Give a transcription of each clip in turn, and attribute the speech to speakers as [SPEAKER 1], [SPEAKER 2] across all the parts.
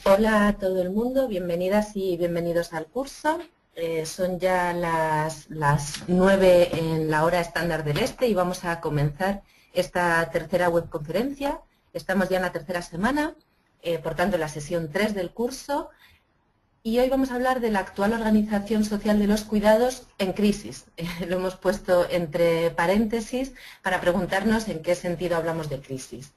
[SPEAKER 1] Hola a todo el mundo, bienvenidas y bienvenidos al curso. Son ya las 9 en la hora estándar del este y vamos a comenzar esta tercera webconferencia. Estamos ya en la tercera semana, por tanto en la sesión 3 del curso. Y hoy vamos a hablar de la actual organización social de los cuidados en crisis. Lo hemos puesto entre paréntesis para preguntarnos en qué sentido hablamos de crisis.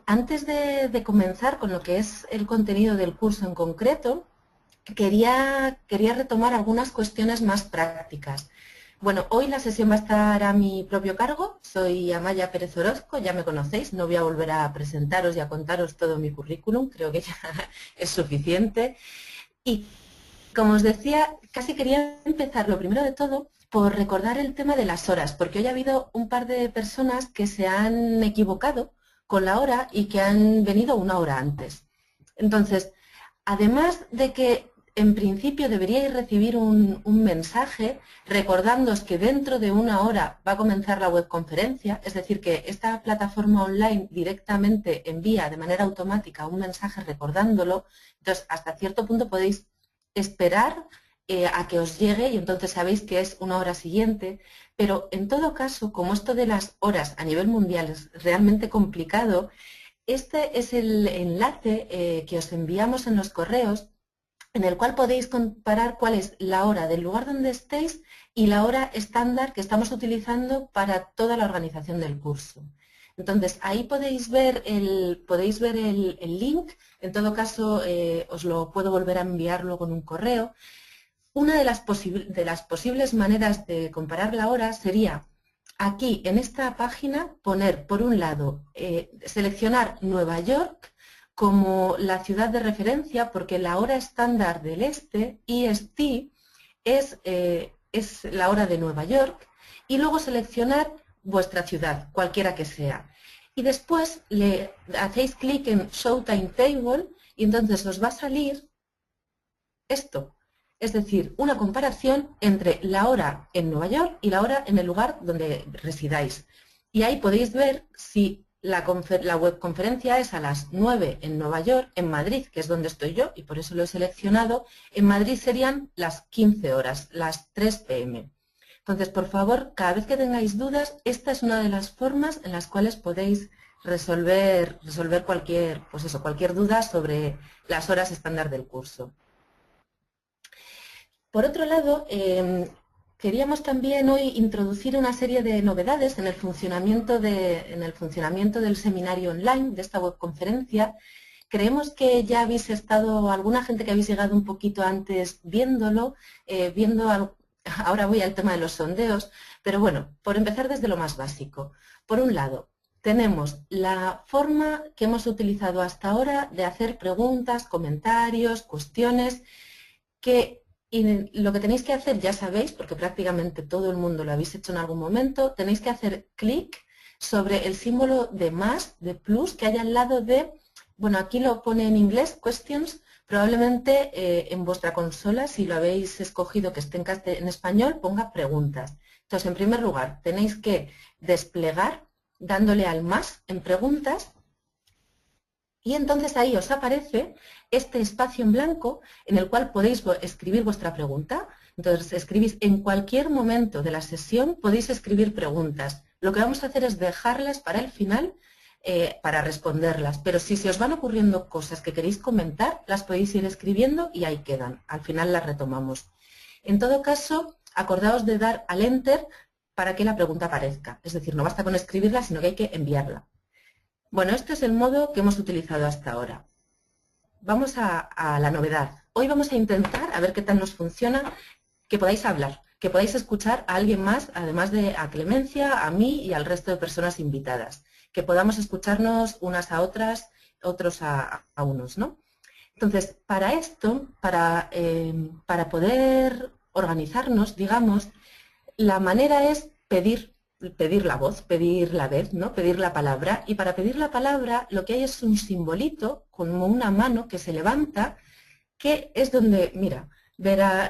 [SPEAKER 1] Antes de comenzar con lo que es el contenido del curso en concreto, quería retomar algunas cuestiones más prácticas. Bueno, hoy la sesión va a estar a mi propio cargo. Soy Amaya Pérez Orozco, ya me conocéis, no voy a volver a presentaros y a contaros todo mi currículum, creo que ya es suficiente. Y como os decía, casi quería empezar lo primero de todo por recordar el tema de las horas, porque hoy ha habido un par de personas que se han equivocado con la hora y que han venido una hora antes. Entonces, además de que en principio deberíais recibir un mensaje recordándoos que dentro de una hora va a comenzar la webconferencia, es decir, que esta plataforma online directamente envía de manera automática un mensaje recordándolo. Entonces, hasta cierto punto podéis esperar a que os llegue y entonces sabéis que es una hora siguiente, pero en todo caso, como esto de las horas a nivel mundial es realmente complicado, este es el enlace que os enviamos en los correos, en el cual podéis comparar cuál es la hora del lugar donde estéis y la hora estándar que estamos utilizando para toda la organización del curso. Entonces, ahí podéis ver el link. En todo caso, os lo puedo volver a enviar luego en un correo. Una de las posibles maneras de comparar la hora sería aquí en esta página poner, por un lado, seleccionar Nueva York como la ciudad de referencia, porque la hora estándar del este, EST, es la hora de Nueva York, y luego seleccionar vuestra ciudad, cualquiera que sea. Y después le hacéis clic en Show Timetable y entonces os va a salir esto. Es decir, una comparación entre la hora en Nueva York y la hora en el lugar donde residáis. Y ahí podéis ver si la webconferencia es a las 9 en Nueva York, en Madrid, que es donde estoy yo, y por eso lo he seleccionado. En Madrid serían las 15 horas, las 3 p.m. Entonces, por favor, cada vez que tengáis dudas, esta es una de las formas en las cuales podéis resolver cualquier duda sobre las horas estándar del curso. Por otro lado, queríamos también hoy introducir una serie de novedades en el funcionamiento del seminario online, de esta webconferencia. Creemos que ya habéis estado, alguna gente que habéis llegado un poquito antes viéndolo, ahora voy al tema de los sondeos, pero bueno, por empezar desde lo más básico. Por un lado, tenemos la forma que hemos utilizado hasta ahora de hacer preguntas, comentarios, cuestiones, y lo que tenéis que hacer, ya sabéis, porque prácticamente todo el mundo lo habéis hecho en algún momento, tenéis que hacer clic sobre el símbolo de más, de plus, que hay al lado de, bueno, aquí lo pone en inglés, questions, probablemente en vuestra consola, si lo habéis escogido que esté en español, ponga preguntas. Entonces, en primer lugar, tenéis que desplegar dándole al más en preguntas. Y entonces ahí os aparece este espacio en blanco en el cual podéis escribir vuestra pregunta. Entonces escribís en cualquier momento de la sesión, podéis escribir preguntas. Lo que vamos a hacer es dejarlas para el final para responderlas. Pero si se os van ocurriendo cosas que queréis comentar, las podéis ir escribiendo y ahí quedan. Al final las retomamos. En todo caso, acordaos de dar al Enter para que la pregunta aparezca. Es decir, no basta con escribirla, sino que hay que enviarla. Bueno, este es el modo que hemos utilizado hasta ahora. Vamos a la novedad. Hoy vamos a intentar, a ver qué tal nos funciona, que podáis hablar, que podáis escuchar a alguien más, además de a Clemencia, a mí y al resto de personas invitadas. Que podamos escucharnos unas a otras, otros a unos, ¿no? Entonces, para esto, para poder organizarnos, digamos, la manera es pedir la voz, pedir la vez, ¿no? Pedir la palabra. Y para pedir la palabra lo que hay es un simbolito, como una mano que se levanta, que es donde, mira, Vera,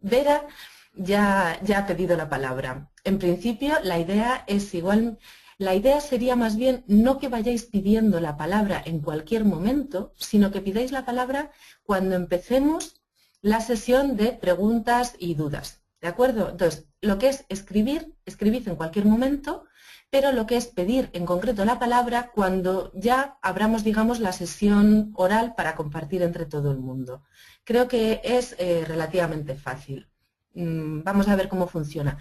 [SPEAKER 1] Vera ya ha pedido la palabra. En principio la idea es igual, La idea sería más bien no que vayáis pidiendo la palabra en cualquier momento, sino que pidáis la palabra cuando empecemos la sesión de preguntas y dudas. ¿De acuerdo? Entonces, lo que es escribir, escribid en cualquier momento, pero lo que es pedir en concreto la palabra cuando ya abramos, digamos, la sesión oral para compartir entre todo el mundo. Creo que es relativamente fácil. Vamos a ver cómo funciona.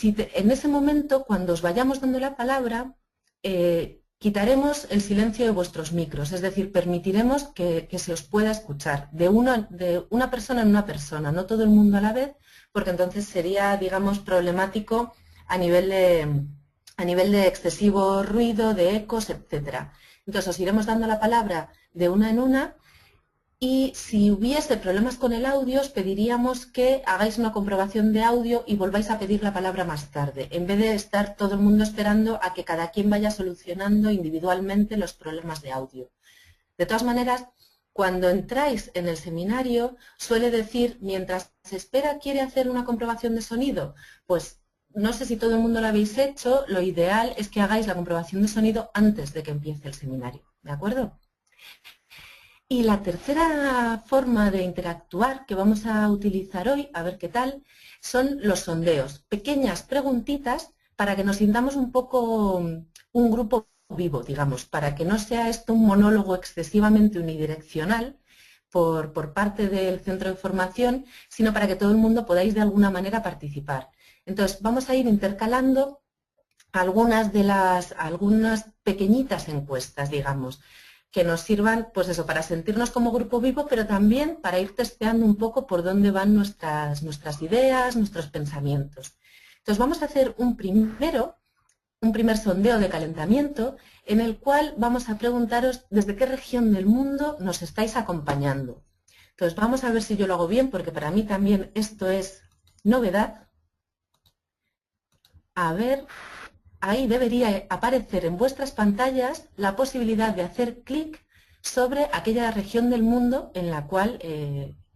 [SPEAKER 1] En ese momento, cuando os vayamos dando la palabra, quitaremos el silencio de vuestros micros, es decir, permitiremos que se os pueda escuchar de una persona en una persona, no todo el mundo a la vez, porque entonces sería, digamos, problemático a nivel de excesivo ruido, de ecos, etc. Entonces os iremos dando la palabra de una en una. Y si hubiese problemas con el audio, os pediríamos que hagáis una comprobación de audio y volváis a pedir la palabra más tarde, en vez de estar todo el mundo esperando a que cada quien vaya solucionando individualmente los problemas de audio. De todas maneras, cuando entráis en el seminario, suele decir, mientras se espera, ¿quiere hacer una comprobación de sonido? Pues no sé si todo el mundo lo habéis hecho, lo ideal es que hagáis la comprobación de sonido antes de que empiece el seminario, ¿de acuerdo? Y la tercera forma de interactuar que vamos a utilizar hoy, a ver qué tal, son los sondeos. Pequeñas preguntitas para que nos sintamos un poco un grupo vivo, digamos, para que no sea esto un monólogo excesivamente unidireccional por parte del centro de formación, sino para que todo el mundo podáis de alguna manera participar. Entonces, vamos a ir intercalando algunas pequeñitas encuestas, digamos, que nos sirvan, pues eso, para sentirnos como grupo vivo, pero también para ir testeando un poco por dónde van nuestras ideas, nuestros pensamientos. Entonces vamos a hacer un primer sondeo de calentamiento en el cual vamos a preguntaros desde qué región del mundo nos estáis acompañando. Entonces vamos a ver si yo lo hago bien, porque para mí también esto es novedad. A ver, ahí debería aparecer en vuestras pantallas la posibilidad de hacer clic sobre aquella región del mundo en la cual,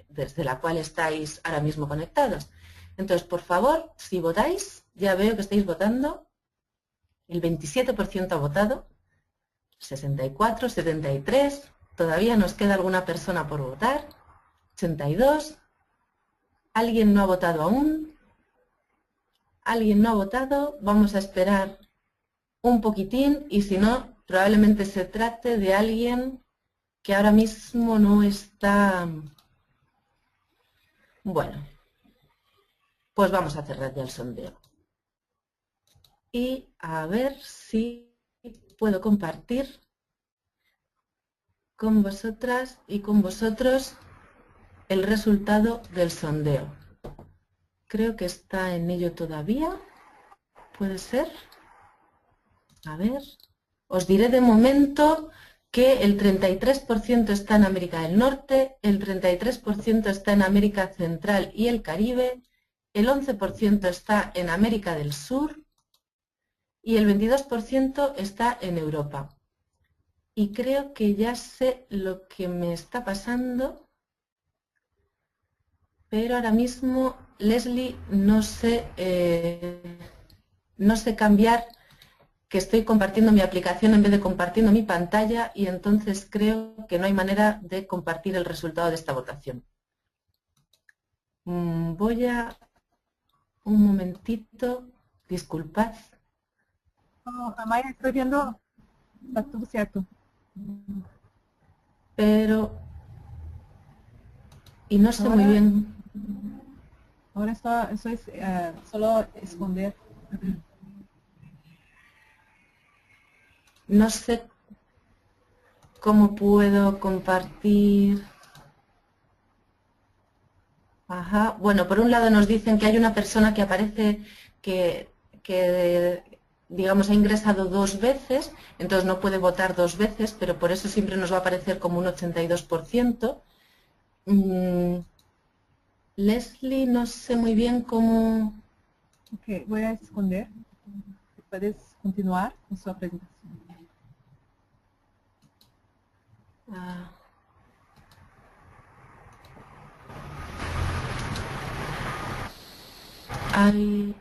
[SPEAKER 1] desde la cual estáis ahora mismo conectados. Entonces, por favor, si votáis, ya veo que estáis votando, el 27% ha votado, 64, 73, todavía nos queda alguna persona por votar, 82, alguien no ha votado aún, alguien no ha votado, vamos a esperar un poquitín y si no, probablemente se trate de alguien que ahora mismo no está... Bueno, pues vamos a cerrar ya el sondeo. Y a ver si puedo compartir con vosotras y con vosotros el resultado del sondeo. Creo que está en ello todavía. ¿Puede ser? A ver, os diré de momento que el 33% está en América del Norte, el 33% está en América Central y el Caribe, el 11% está en América del Sur y el 22% está en Europa. Y creo que ya sé lo que me está pasando, pero ahora mismo, Leslie, no sé cambiar, que estoy compartiendo mi aplicación en vez de compartiendo mi pantalla y entonces creo que no hay manera de compartir el resultado de esta votación. Voy a... un momentito, disculpad.
[SPEAKER 2] No, Amaya, estoy viendo, está todo cierto.
[SPEAKER 1] Pero... y no sé
[SPEAKER 2] Ahora,
[SPEAKER 1] muy bien...
[SPEAKER 2] ahora eso es solo esconder.
[SPEAKER 1] No sé cómo puedo compartir... Ajá. Bueno, por un lado nos dicen que hay una persona que aparece que digamos, ha ingresado 2 veces, entonces no puede votar 2 veces, pero por eso siempre nos va a aparecer como un 82%. Leslie, no sé muy bien cómo...
[SPEAKER 2] Ok, voy a esconder. Puedes continuar con su presentación.
[SPEAKER 1] Hay...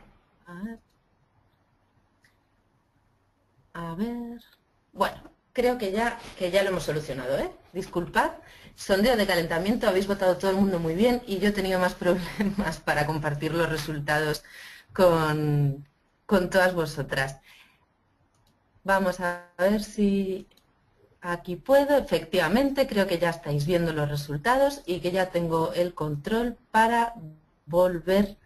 [SPEAKER 1] creo que ya lo hemos solucionado, ¿eh? Disculpad. Sondeo de calentamiento, habéis votado todo el mundo muy bien y yo he tenido más problemas para compartir los resultados con todas vosotras. Vamos a ver si aquí puedo. Efectivamente, creo que ya estáis viendo los resultados y que ya tengo el control para volver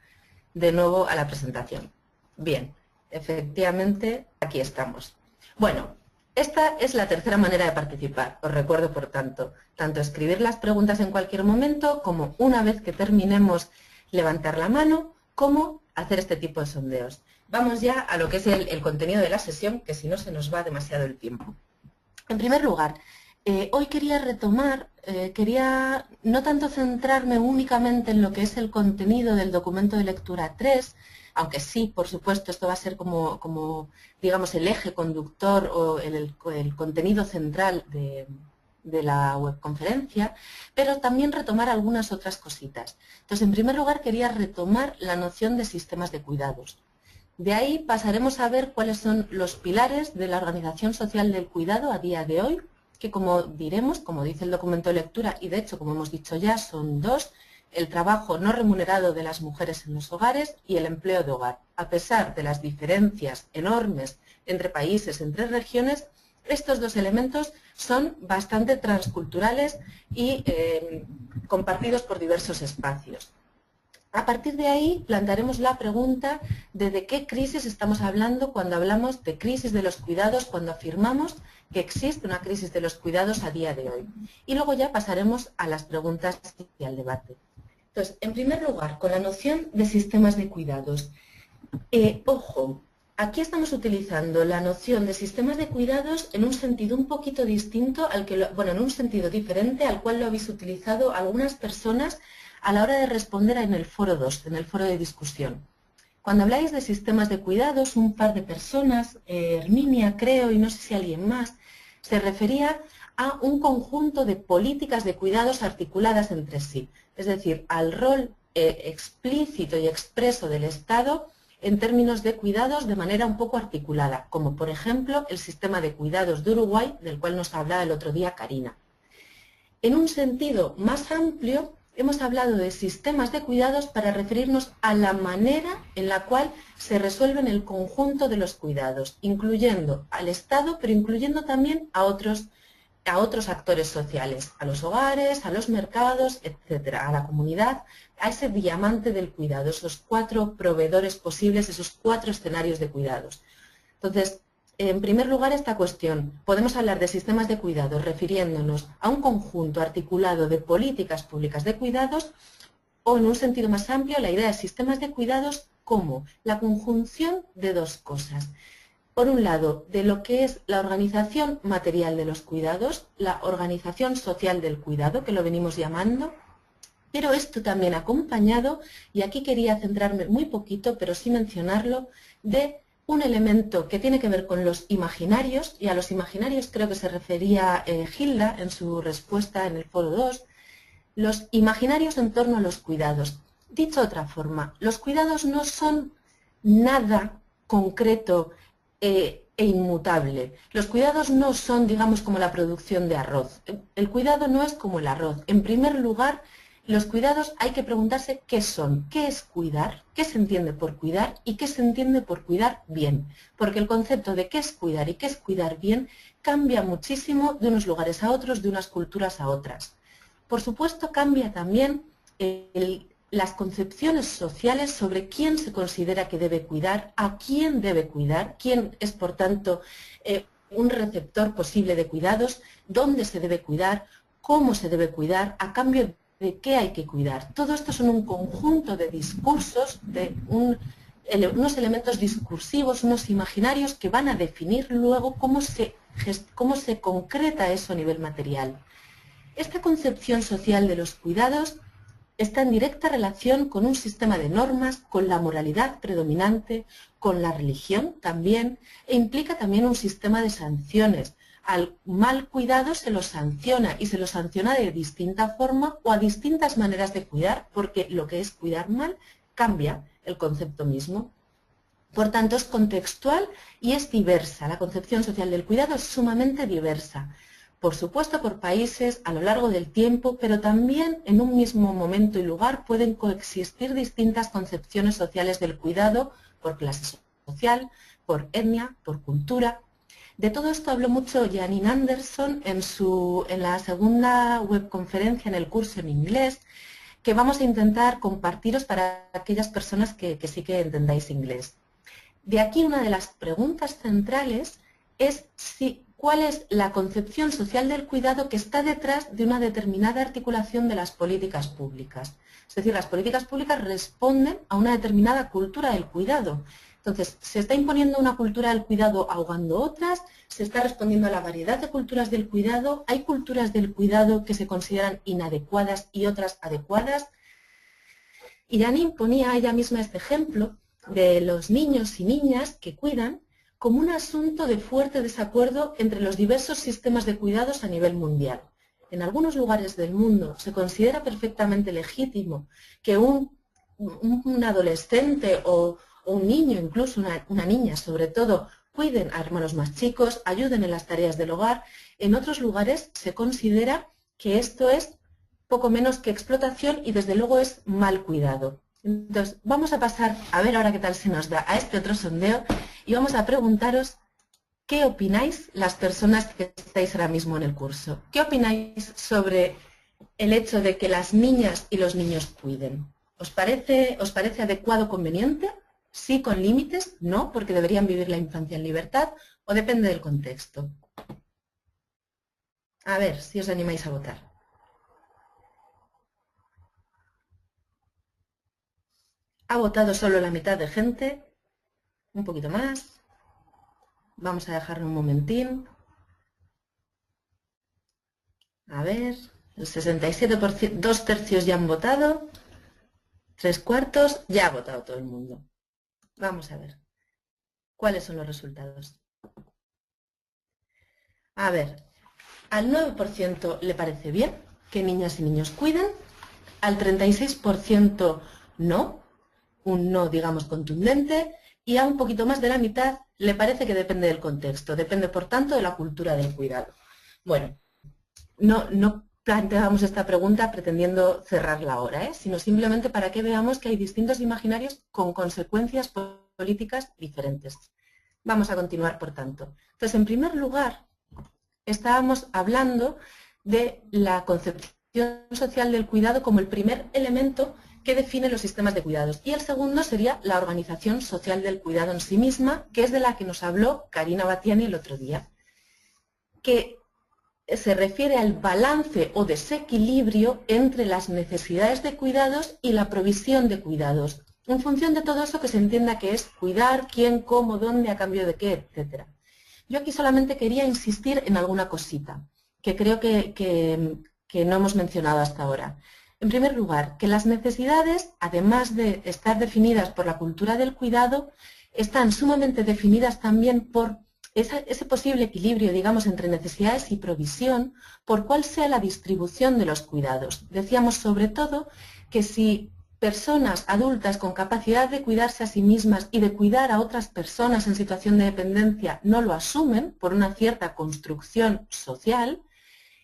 [SPEAKER 1] de nuevo a la presentación. Bien, efectivamente, aquí estamos. Bueno, esta es la tercera manera de participar. Os recuerdo, por tanto escribir las preguntas en cualquier momento, como una vez que terminemos levantar la mano, como hacer este tipo de sondeos. Vamos ya a lo que es el contenido de la sesión, que si no se nos va demasiado el tiempo. En primer lugar, hoy quería retomar, quería no tanto centrarme únicamente en lo que es el contenido del documento de lectura 3, aunque sí, por supuesto, esto va a ser como digamos, el eje conductor o el contenido central de la webconferencia, pero también retomar algunas otras cositas. Entonces, en primer lugar, quería retomar la noción de sistemas de cuidados. De ahí pasaremos a ver cuáles son los pilares de la organización social del cuidado a día de hoy, que como diremos, como dice el documento de lectura, y de hecho, como hemos dicho ya, son dos: el trabajo no remunerado de las mujeres en los hogares y el empleo de hogar. A pesar de las diferencias enormes entre países, entre regiones, estos dos elementos son bastante transculturales y compartidos por diversos espacios. A partir de ahí plantearemos la pregunta de qué crisis estamos hablando cuando hablamos de crisis de los cuidados, cuando afirmamos que existe una crisis de los cuidados a día de hoy. Y luego ya pasaremos a las preguntas y al debate. Entonces, en primer lugar, con la noción de sistemas de cuidados. Ojo, aquí estamos utilizando la noción de sistemas de cuidados en un sentido un poquito distinto al que, en un sentido diferente al cual lo habéis utilizado algunas personas a la hora de responder en el foro 2, en el foro de discusión. Cuando habláis de sistemas de cuidados, un par de personas, Herminia creo y no sé si alguien más, se refería a un conjunto de políticas de cuidados articuladas entre sí, es decir, al rol explícito y expreso del Estado en términos de cuidados de manera un poco articulada, como por ejemplo el sistema de cuidados de Uruguay, del cual nos hablaba el otro día Karina. En un sentido más amplio, hemos hablado de sistemas de cuidados para referirnos a la manera en la cual se resuelven el conjunto de los cuidados, incluyendo al Estado, pero incluyendo también a otros actores sociales, a los hogares, a los mercados, etcétera, a la comunidad, a ese diamante del cuidado, esos 4 proveedores posibles, esos 4 escenarios de cuidados. Entonces, en primer lugar, esta cuestión. Podemos hablar de sistemas de cuidados refiriéndonos a un conjunto articulado de políticas públicas de cuidados o, en un sentido más amplio, la idea de sistemas de cuidados como la conjunción de dos cosas. Por un lado, de lo que es la organización material de los cuidados, la organización social del cuidado, que lo venimos llamando, pero esto también acompañado, y aquí quería centrarme muy poquito, pero sí mencionarlo, de un elemento que tiene que ver con los imaginarios, y a los imaginarios creo que se refería Hilda en su respuesta en el foro 2, los imaginarios en torno a los cuidados. Dicho de otra forma, los cuidados no son nada concreto e inmutable. Los cuidados no son, digamos, como la producción de arroz. El cuidado no es como el arroz. En primer lugar, los cuidados hay que preguntarse qué son, qué es cuidar, qué se entiende por cuidar y qué se entiende por cuidar bien. Porque el concepto de qué es cuidar y qué es cuidar bien cambia muchísimo de unos lugares a otros, de unas culturas a otras. Por supuesto, cambia también las concepciones sociales sobre quién se considera que debe cuidar, a quién debe cuidar, quién es, por tanto, un receptor posible de cuidados, dónde se debe cuidar, cómo se debe cuidar, a cambio de qué hay que cuidar. Todo esto son un conjunto de discursos, de unos elementos discursivos, unos imaginarios que van a definir luego cómo se concreta eso a nivel material. Esta concepción social de los cuidados está en directa relación con un sistema de normas, con la moralidad predominante, con la religión también, e implica también un sistema de sanciones. Al mal cuidado se lo sanciona y se lo sanciona de distinta forma o a distintas maneras de cuidar, porque lo que es cuidar mal cambia el concepto mismo. Por tanto, es contextual y es diversa. La concepción social del cuidado es sumamente diversa. Por supuesto, por países, a lo largo del tiempo, pero también en un mismo momento y lugar pueden coexistir distintas concepciones sociales del cuidado por clase social, por etnia, por cultura. De todo esto habló mucho Janine Anderson en la segunda webconferencia en el curso en inglés, que vamos a intentar compartiros para aquellas personas que sí que entendáis inglés. De aquí una de las preguntas centrales es cuál es la concepción social del cuidado que está detrás de una determinada articulación de las políticas públicas. Es decir, las políticas públicas responden a una determinada cultura del cuidado. Entonces, ¿se está imponiendo una cultura del cuidado ahogando otras? ¿Se está respondiendo a la variedad de culturas del cuidado? ¿Hay culturas del cuidado que se consideran inadecuadas y otras adecuadas? Y Janine ponía ella misma este ejemplo de los niños y niñas que cuidan como un asunto de fuerte desacuerdo entre los diversos sistemas de cuidados a nivel mundial. En algunos lugares del mundo se considera perfectamente legítimo que un adolescente o un niño, incluso una niña sobre todo, cuiden a hermanos más chicos, ayuden en las tareas del hogar. En otros lugares se considera que esto es poco menos que explotación y desde luego es mal cuidado. Entonces, vamos a pasar a ver ahora qué tal se nos da a este otro sondeo y vamos a preguntaros qué opináis las personas que estáis ahora mismo en el curso. ¿Qué opináis sobre el hecho de que las niñas y los niños cuiden? ¿Os parece adecuado, conveniente? ¿Sí con límites? ¿No? Porque deberían vivir la infancia en libertad o depende del contexto. A ver si os animáis a votar. Ha votado solo la mitad de gente, un poquito más. Vamos a dejarlo un momentín. A ver, el 67%, 2/3 ya han votado, 3/4 ya ha votado todo el mundo. Vamos a ver, ¿cuáles son los resultados? A ver, al 9% le parece bien que niñas y niños cuiden, al 36% no, un no, digamos, contundente, y a un poquito más de la mitad le parece que depende del contexto, depende, por tanto, de la cultura del cuidado. Bueno, no planteamos esta pregunta pretendiendo cerrarla ahora, sino simplemente para que veamos que hay distintos imaginarios con consecuencias políticas diferentes. Vamos a continuar, por tanto. Entonces, en primer lugar, estábamos hablando de la concepción social del cuidado como el primer elemento que define los sistemas de cuidados. Y el segundo sería la organización social del cuidado en sí misma, que es de la que nos habló Karina Batiani el otro día, que se refiere al balance o desequilibrio entre las necesidades de cuidados y la provisión de cuidados, en función de todo eso que se entienda que es cuidar, quién, cómo, dónde, a cambio de qué, etc. Yo aquí solamente quería insistir en alguna cosita que creo que no hemos mencionado hasta ahora. En primer lugar, que las necesidades, además de estar definidas por la cultura del cuidado, están sumamente definidas también por ese posible equilibrio, digamos, entre necesidades y provisión, por cuál sea la distribución de los cuidados. Decíamos sobre todo que si personas adultas con capacidad de cuidarse a sí mismas y de cuidar a otras personas en situación de dependencia no lo asumen por una cierta construcción social,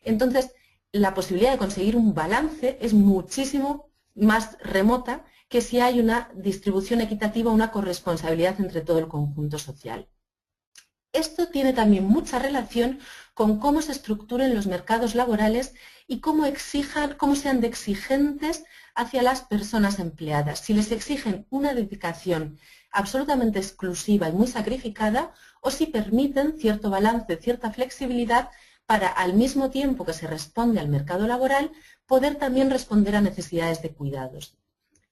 [SPEAKER 1] entonces la posibilidad de conseguir un balance es muchísimo más remota que si hay una distribución equitativa, una corresponsabilidad entre todo el conjunto social. Esto tiene también mucha relación con cómo se estructuren los mercados laborales y cómo sean de exigentes hacia las personas empleadas. Si les exigen una dedicación absolutamente exclusiva y muy sacrificada, o si permiten cierto balance, cierta flexibilidad para, al mismo tiempo que se responde al mercado laboral, poder también responder a necesidades de cuidados.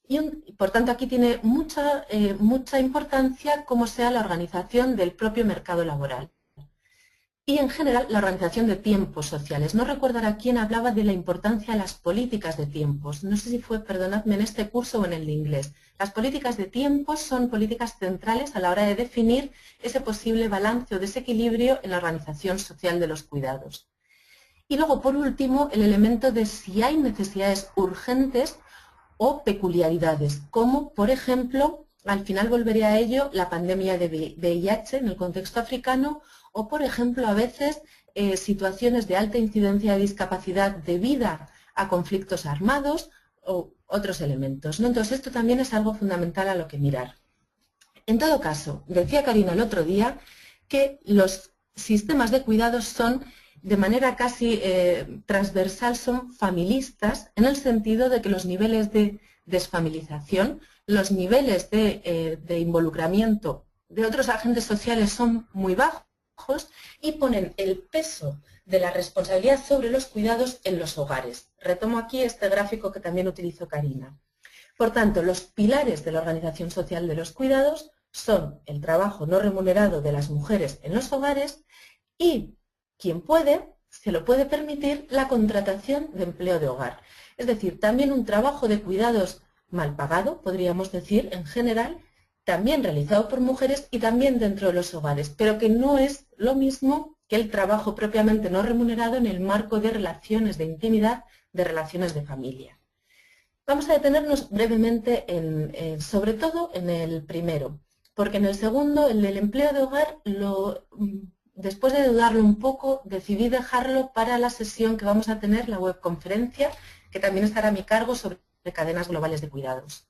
[SPEAKER 1] Y por tanto aquí tiene mucha importancia cómo sea la organización del propio mercado laboral. Y en general la organización de tiempos sociales. No recuerdo ahora quién hablaba de la importancia de las políticas de tiempos. No sé si fue, perdonadme, en este curso o en el de inglés. Las políticas de tiempos son políticas centrales a la hora de definir ese posible balance o desequilibrio en la organización social de los cuidados. Y luego, por último, el elemento de si hay necesidades urgentes o peculiaridades, como, por ejemplo, al final volveré a ello, la pandemia de VIH en el contexto africano o, por ejemplo, a veces situaciones de alta incidencia de discapacidad debida a conflictos armados o otros elementos, ¿no? Entonces, esto también es algo fundamental a lo que mirar. En todo caso, decía Karina el otro día que los sistemas de cuidados son, de manera casi transversal, son familistas, en el sentido de que los niveles de desfamilización, los niveles de involucramiento de otros agentes sociales son muy bajos y ponen el peso de la responsabilidad sobre los cuidados en los hogares. Retomo aquí este gráfico que también utilizó Karina. Por tanto, los pilares de la organización social de los cuidados son el trabajo no remunerado de las mujeres en los hogares y, quien puede, se lo puede permitir, la contratación de empleo de hogar. Es decir, también un trabajo de cuidados mal pagado, podríamos decir, en general, también realizado por mujeres y también dentro de los hogares, pero que no es lo mismo que el trabajo propiamente no remunerado en el marco de relaciones de intimidad, de relaciones de familia. Vamos a detenernos brevemente sobre todo en el primero, porque en el segundo, el del empleo de hogar, después de dudarlo un poco, decidí dejarlo para la sesión que vamos a tener, la webconferencia, que también estará a mi cargo sobre cadenas globales de cuidados.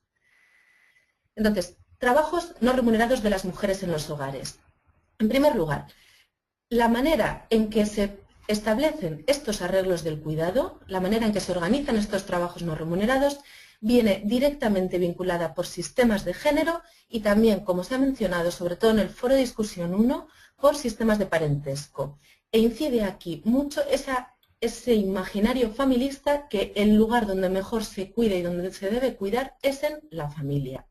[SPEAKER 1] Entonces, trabajos no remunerados de las mujeres en los hogares. En primer lugar, la manera en que se establecen estos arreglos del cuidado, la manera en que se organizan estos trabajos no remunerados, viene directamente vinculada por sistemas de género y también, como se ha mencionado, sobre todo en el foro de discusión 1, por sistemas de parentesco. E incide aquí mucho ese imaginario familista que el lugar donde mejor se cuida y donde se debe cuidar es en la familia.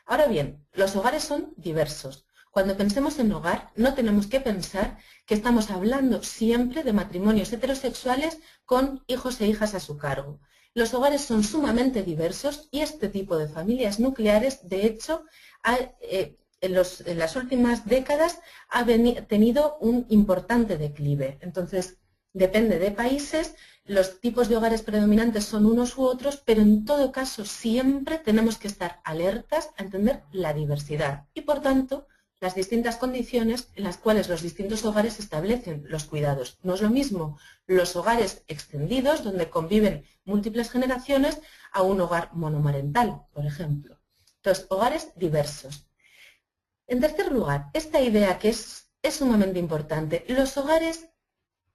[SPEAKER 1] Ahora bien, los hogares son diversos. Cuando pensemos en hogar, no tenemos que pensar que estamos hablando siempre de matrimonios heterosexuales con hijos e hijas a su cargo. Los hogares son sumamente diversos y este tipo de familias nucleares, de hecho, en las últimas décadas ha tenido un importante declive. Entonces, depende de países, los tipos de hogares predominantes son unos u otros, pero en todo caso siempre tenemos que estar alertas a entender la diversidad y, por tanto, las distintas condiciones en las cuales los distintos hogares establecen los cuidados. No es lo mismo los hogares extendidos, donde conviven múltiples generaciones, a un hogar monomarental, por ejemplo. Entonces, hogares diversos. En tercer lugar, esta idea que es sumamente importante, los hogares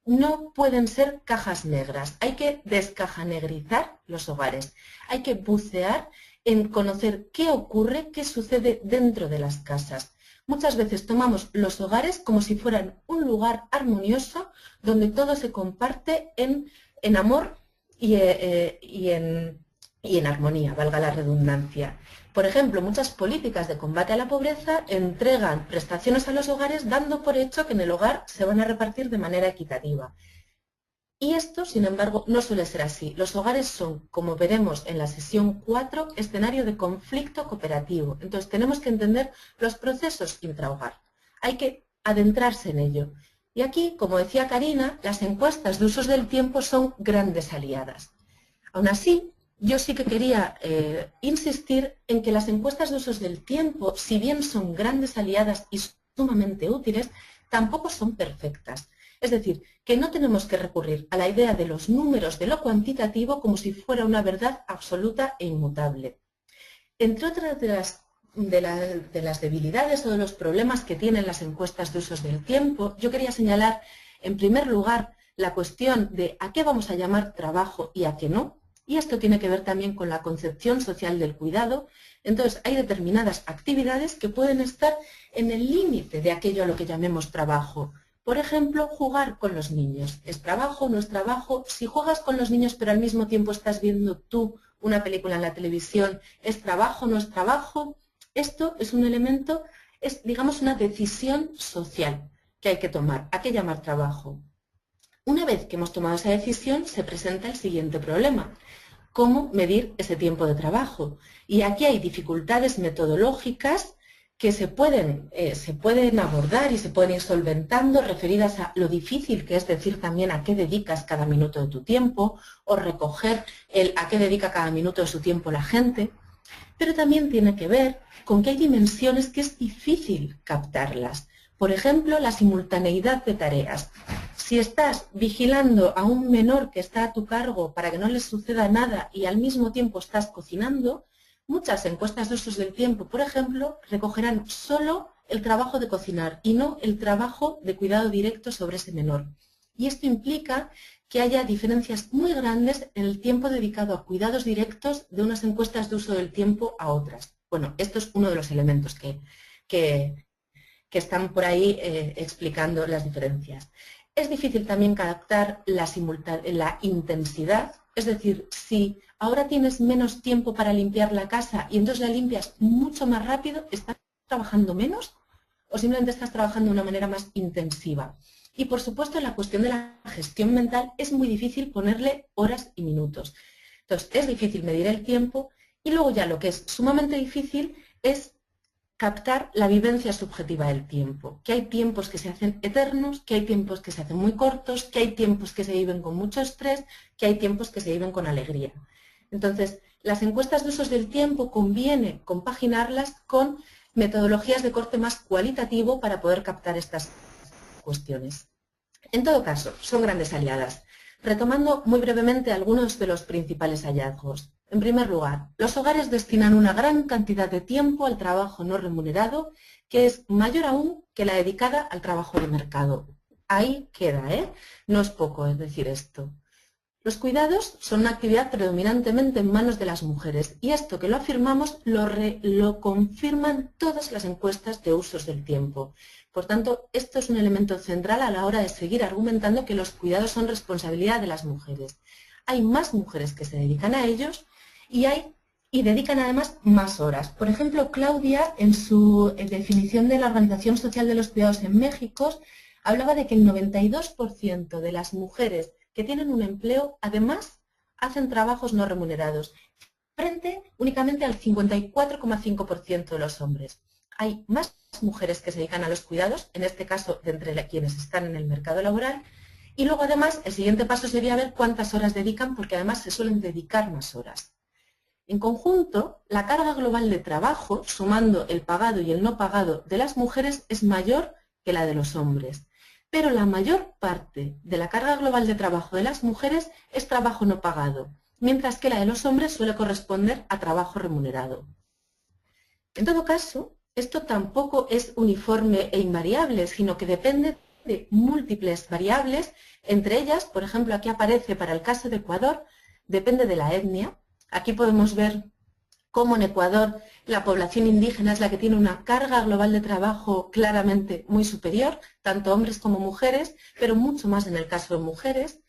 [SPEAKER 1] no pueden ser cajas negras, hay que descajanegrizar los hogares, hay que bucear en conocer qué ocurre, qué sucede dentro de las casas. Muchas veces tomamos los hogares como si fueran un lugar armonioso donde todo se comparte en amor y en armonía, valga la redundancia. Por ejemplo, muchas políticas de combate a la pobreza entregan prestaciones a los hogares dando por hecho que en el hogar se van a repartir de manera equitativa. Y esto, sin embargo, no suele ser así. Los hogares son, como veremos en la sesión 4, escenario de conflicto cooperativo. Entonces tenemos que entender los procesos intrahogar. Hay que adentrarse en ello. Y aquí, como decía Karina, las encuestas de usos del tiempo son grandes aliadas. Aún así, yo sí que quería insistir en que las encuestas de usos del tiempo, si bien son grandes aliadas y sumamente útiles, tampoco son perfectas. Es decir, que no tenemos que recurrir a la idea de los números de lo cuantitativo como si fuera una verdad absoluta e inmutable. Entre otras de las debilidades o de los problemas que tienen las encuestas de usos del tiempo, yo quería señalar, en primer lugar, la cuestión de a qué vamos a llamar trabajo y a qué no. Y esto tiene que ver también con la concepción social del cuidado. Entonces, hay determinadas actividades que pueden estar en el límite de aquello a lo que llamemos trabajo. Por ejemplo, jugar con los niños. ¿Es trabajo o no es trabajo? Si juegas con los niños pero al mismo tiempo estás viendo tú una película en la televisión, ¿es trabajo o no es trabajo? Esto es un elemento, es digamos una decisión social que hay que tomar. ¿A qué llamar trabajo? Una vez que hemos tomado esa decisión, se presenta el siguiente problema. ¿Cómo medir ese tiempo de trabajo? Y aquí hay dificultades metodológicas que se pueden abordar y se pueden ir solventando, referidas a lo difícil que es decir también a qué dedicas cada minuto de tu tiempo, o recoger a qué dedica cada minuto de su tiempo la gente. Pero también tiene que ver con que hay dimensiones que es difícil captarlas. Por ejemplo, la simultaneidad de tareas. Si estás vigilando a un menor que está a tu cargo para que no le suceda nada y al mismo tiempo estás cocinando, muchas encuestas de usos del tiempo, por ejemplo, recogerán solo el trabajo de cocinar y no el trabajo de cuidado directo sobre ese menor. Y esto implica que haya diferencias muy grandes en el tiempo dedicado a cuidados directos de unas encuestas de uso del tiempo a otras. Bueno, esto es uno de los elementos que están por ahí explicando las diferencias. Es difícil también captar la intensidad, es decir, si ahora tienes menos tiempo para limpiar la casa y entonces la limpias mucho más rápido, ¿estás trabajando menos o simplemente estás trabajando de una manera más intensiva? Y por supuesto en la cuestión de la gestión mental es muy difícil ponerle horas y minutos. Entonces es difícil medir el tiempo y luego ya lo que es sumamente difícil es captar la vivencia subjetiva del tiempo, que hay tiempos que se hacen eternos, que hay tiempos que se hacen muy cortos, que hay tiempos que se viven con mucho estrés, que hay tiempos que se viven con alegría. Entonces, las encuestas de usos del tiempo conviene compaginarlas con metodologías de corte más cualitativo para poder captar estas cuestiones. En todo caso, son grandes aliadas. Retomando muy brevemente algunos de los principales hallazgos. En primer lugar, los hogares destinan una gran cantidad de tiempo al trabajo no remunerado, que es mayor aún que la dedicada al trabajo de mercado. Ahí queda, ¿eh? No es poco, es decir, esto. Los cuidados son una actividad predominantemente en manos de las mujeres y esto que lo afirmamos lo confirman todas las encuestas de usos del tiempo. Por tanto, esto es un elemento central a la hora de seguir argumentando que los cuidados son responsabilidad de las mujeres. Hay más mujeres que se dedican a ellos y dedican además más horas. Por ejemplo, Claudia, en su definición de la Organización Social de los Cuidados en México, hablaba de que el 92% de las mujeres que tienen un empleo, además, hacen trabajos no remunerados, frente únicamente al 54,5% de los hombres. Hay más mujeres que se dedican a los cuidados, en este caso de entre quienes están en el mercado laboral, y luego además el siguiente paso sería ver cuántas horas dedican, porque además se suelen dedicar más horas. En conjunto, la carga global de trabajo, sumando el pagado y el no pagado de las mujeres, es mayor que la de los hombres. Pero la mayor parte de la carga global de trabajo de las mujeres es trabajo no pagado, mientras que la de los hombres suele corresponder a trabajo remunerado. En todo caso, esto tampoco es uniforme e invariable, sino que depende de múltiples variables, entre ellas, por ejemplo, aquí aparece para el caso de Ecuador, depende de la etnia. Aquí podemos ver cómo en Ecuador la población indígena es la que tiene una carga global de trabajo claramente muy superior, tanto hombres como mujeres, pero mucho más en el caso de mujeres.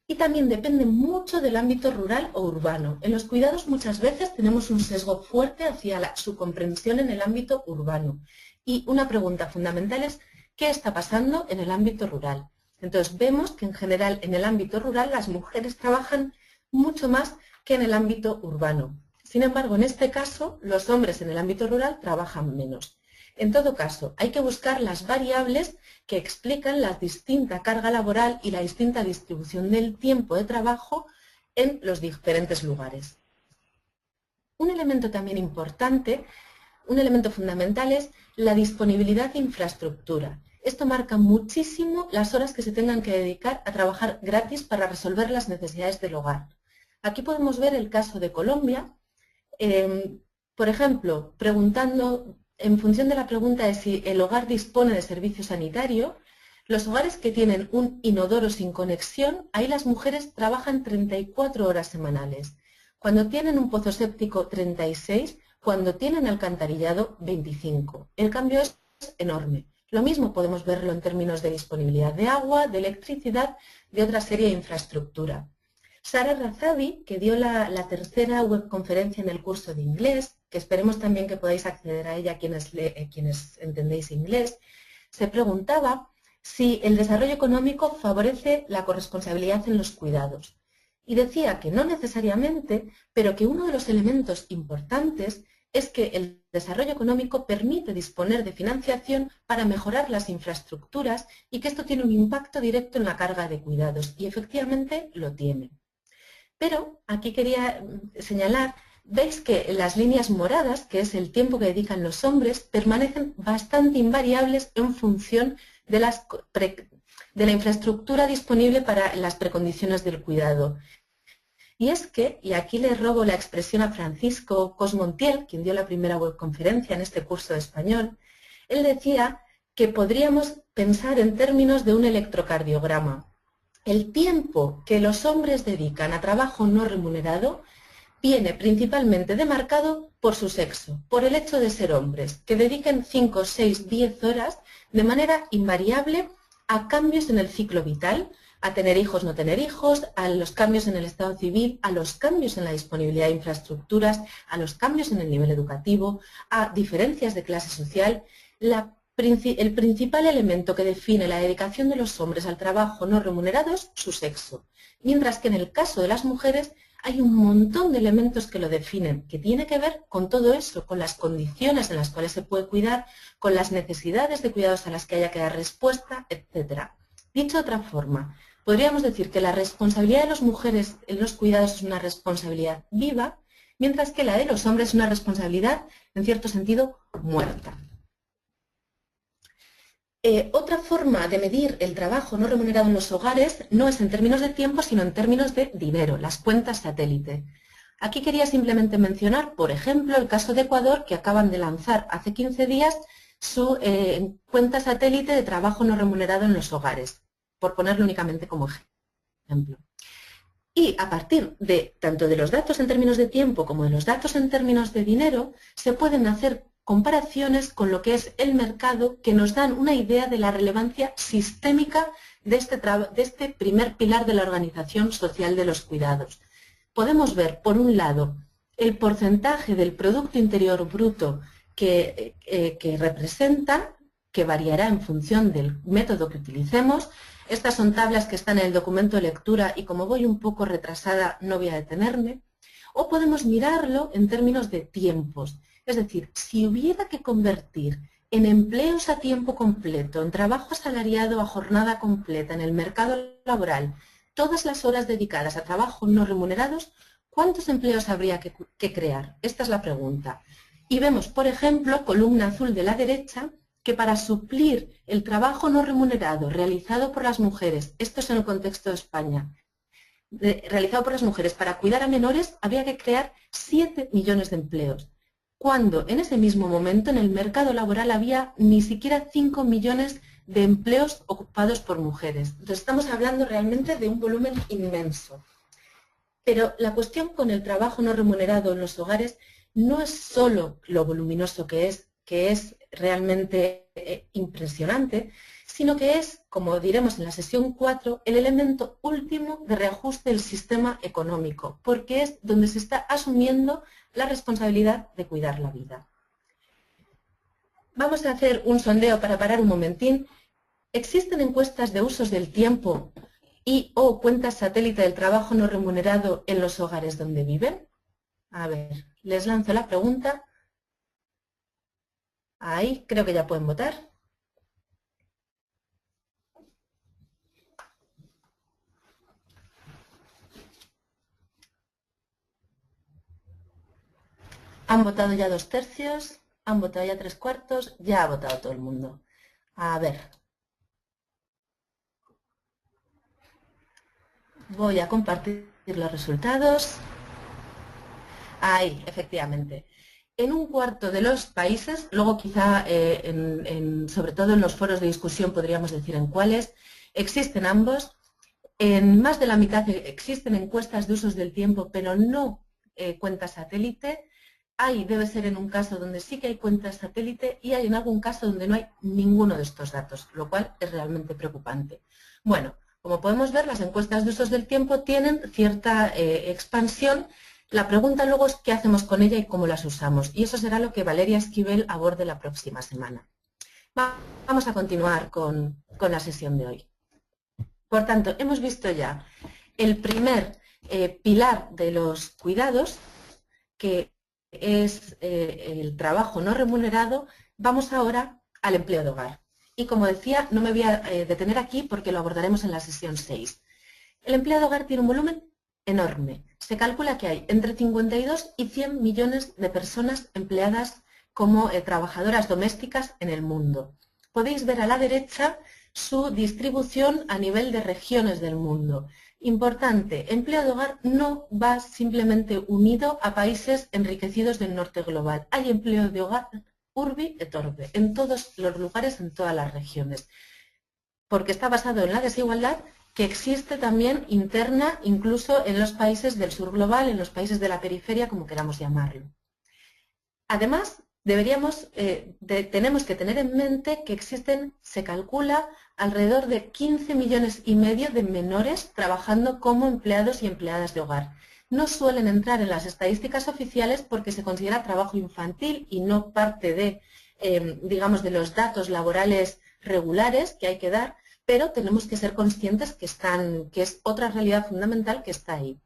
[SPEAKER 1] Y también depende mucho del ámbito rural o urbano. En los cuidados muchas veces tenemos un sesgo fuerte hacia su comprensión en el ámbito urbano. Y una pregunta fundamental es, ¿qué está pasando en el ámbito rural? Entonces vemos que en general en el ámbito rural las mujeres trabajan mucho más que en el ámbito urbano. Sin embargo, en este caso, los hombres en el ámbito rural trabajan menos. En todo caso, hay que buscar las variables que explican la distinta carga laboral y la distinta distribución del tiempo de trabajo en los diferentes lugares. Un elemento también importante, un elemento fundamental es la disponibilidad de infraestructura. Esto marca muchísimo las horas que se tengan que dedicar a trabajar gratis para resolver las necesidades del hogar. Aquí podemos ver el caso de Colombia. Por ejemplo, preguntando, en función de la pregunta de si el hogar dispone de servicio sanitario, los hogares que tienen un inodoro sin conexión, ahí las mujeres trabajan 34 horas semanales. Cuando tienen un pozo séptico, 36, cuando tienen alcantarillado, 25. El cambio es enorme. Lo mismo podemos verlo en términos de disponibilidad de agua, de electricidad, de otra serie de infraestructura. Sara Razavi, que dio la tercera webconferencia en el curso de inglés, que esperemos también que podáis acceder a ella quienes entendéis inglés, se preguntaba si el desarrollo económico favorece la corresponsabilidad en los cuidados. Y decía que no necesariamente, pero que uno de los elementos importantes es que el desarrollo económico permite disponer de financiación para mejorar las infraestructuras y que esto tiene un impacto directo en la carga de cuidados, y efectivamente lo tiene. Pero aquí quería señalar veis que las líneas moradas, que es el tiempo que dedican los hombres, permanecen bastante invariables en función de la infraestructura disponible para las precondiciones del cuidado. Y es que, y aquí le robo la expresión a Francisco Cosmontiel, quien dio la primera webconferencia en este curso de español, él decía que podríamos pensar en términos de un electrocardiograma. El tiempo que los hombres dedican a trabajo no remunerado viene principalmente demarcado por su sexo, por el hecho de ser hombres, que dediquen 5, 6, 10 horas de manera invariable a cambios en el ciclo vital, a tener hijos, no tener hijos, a los cambios en el estado civil, a los cambios en la disponibilidad de infraestructuras, a los cambios en el nivel educativo, a diferencias de clase social. El principal elemento que define la dedicación de los hombres al trabajo no remunerado es su sexo, mientras que en el caso de las mujeres hay un montón de elementos que lo definen, que tiene que ver con todo eso, con las condiciones en las cuales se puede cuidar, con las necesidades de cuidados a las que haya que dar respuesta, etc. Dicho de otra forma, podríamos decir que la responsabilidad de las mujeres en los cuidados es una responsabilidad viva, mientras que la de los hombres es una responsabilidad, en cierto sentido, muerta. Otra forma de medir el trabajo no remunerado en los hogares no es en términos de tiempo, sino en términos de dinero, las cuentas satélite. Aquí quería simplemente mencionar, por ejemplo, el caso de Ecuador, que acaban de lanzar hace 15 días su cuenta satélite de trabajo no remunerado en los hogares, por ponerlo únicamente como ejemplo. Y a partir de tanto de los datos en términos de tiempo como de los datos en términos de dinero, se pueden hacer comparaciones con lo que es el mercado que nos dan una idea de la relevancia sistémica de este primer pilar de la organización social de los cuidados. Podemos ver, por un lado, el porcentaje del Producto Interior Bruto que representa, que variará en función del método que utilicemos. Estas son tablas que están en el documento de lectura y como voy un poco retrasada no voy a detenerme. O podemos mirarlo en términos de tiempos. Es decir, si hubiera que convertir en empleos a tiempo completo, en trabajo asalariado a jornada completa, en el mercado laboral, todas las horas dedicadas a trabajo no remunerados, ¿cuántos empleos habría que crear? Esta es la pregunta. Y vemos, por ejemplo, columna azul de la derecha, que para suplir el trabajo no remunerado realizado por las mujeres, esto es en el contexto de España, realizado por las mujeres para cuidar a menores, había que crear 7 millones de empleos, cuando en ese mismo momento en el mercado laboral había ni siquiera 5 millones de empleos ocupados por mujeres. Entonces estamos hablando realmente de un volumen inmenso. Pero la cuestión con el trabajo no remunerado en los hogares no es solo lo voluminoso que es realmente impresionante, sino que es, como diremos en la sesión 4, el elemento último de reajuste del sistema económico, porque es donde se está asumiendo la responsabilidad de cuidar la vida. Vamos a hacer un sondeo para parar un momentín. ¿Existen encuestas de usos del tiempo y o cuentas satélite del trabajo no remunerado en los hogares donde viven? A ver, les lanzo la pregunta. Ahí, creo que ya pueden votar. Han votado ya 2/3, han votado ya 3/4, ya ha votado todo el mundo. A ver. Voy a compartir los resultados. Ahí, efectivamente. En un cuarto de los países, luego quizá sobre todo en los foros de discusión podríamos decir en cuáles, existen ambos. En más de la mitad existen encuestas de usos del tiempo, pero no cuentas satélite. Debe ser en un caso donde sí que hay cuentas satélite y hay en algún caso donde no hay ninguno de estos datos, lo cual es realmente preocupante. Bueno, como podemos ver, las encuestas de usos del tiempo tienen cierta expansión. La pregunta luego es qué hacemos con ella y cómo las usamos. Y eso será lo que Valeria Esquivel aborde la próxima semana. Vamos a continuar con la sesión de hoy. Por tanto, hemos visto ya el primer pilar de los cuidados, que es el trabajo no remunerado. Vamos ahora al empleo de hogar. Y como decía, no me voy a detener aquí porque lo abordaremos en la sesión 6. El empleo de hogar tiene un volumen enorme. Se calcula que hay entre 52 y 100 millones de personas empleadas como trabajadoras domésticas en el mundo. Podéis ver a la derecha su distribución a nivel de regiones del mundo. Importante, empleo de hogar no va simplemente unido a países enriquecidos del norte global. Hay empleo de hogar urbi et orbi, en todos los lugares, en todas las regiones, porque está basado en la desigualdad que existe también interna, incluso en los países del sur global, en los países de la periferia, como queramos llamarlo. Además, tenemos que tener en mente que existen, se calcula, alrededor de 15 millones y medio de menores trabajando como empleados y empleadas de hogar. No suelen entrar en las estadísticas oficiales porque se considera trabajo infantil y no parte de, digamos, de los datos laborales regulares que hay que dar, pero tenemos que ser conscientes que es otra realidad fundamental que está ahí.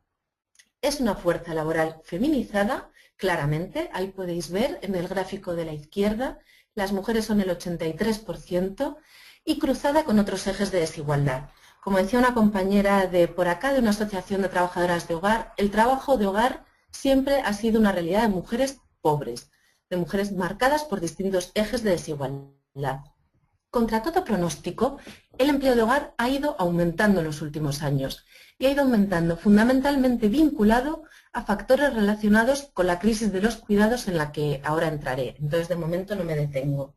[SPEAKER 1] Es una fuerza laboral feminizada, claramente, ahí podéis ver en el gráfico de la izquierda, las mujeres son el 83% y cruzada con otros ejes de desigualdad. Como decía una compañera de por acá, de una asociación de trabajadoras de hogar, el trabajo de hogar siempre ha sido una realidad de mujeres pobres, de mujeres marcadas por distintos ejes de desigualdad. Contra todo pronóstico, el empleo de hogar ha ido aumentando en los últimos años y ha ido aumentando fundamentalmente vinculado a factores relacionados con la crisis de los cuidados en la que ahora entraré. Entonces, de momento no me detengo.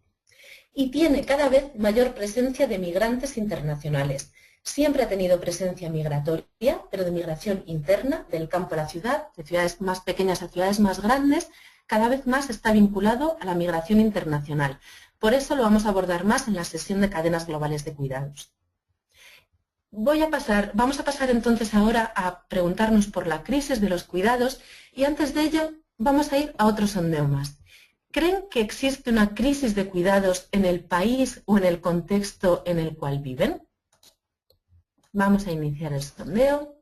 [SPEAKER 1] Y tiene cada vez mayor presencia de migrantes internacionales. Siempre ha tenido presencia migratoria, pero de migración interna, del campo a la ciudad, de ciudades más pequeñas a ciudades más grandes, cada vez más está vinculado a la migración internacional. Por eso lo vamos a abordar más en la sesión de cadenas globales de cuidados. Vamos a pasar entonces ahora a preguntarnos por la crisis de los cuidados y antes de ello vamos a ir a otro sondeo más. ¿Creen que existe una crisis de cuidados en el país o en el contexto en el cual viven? Vamos a iniciar el sondeo.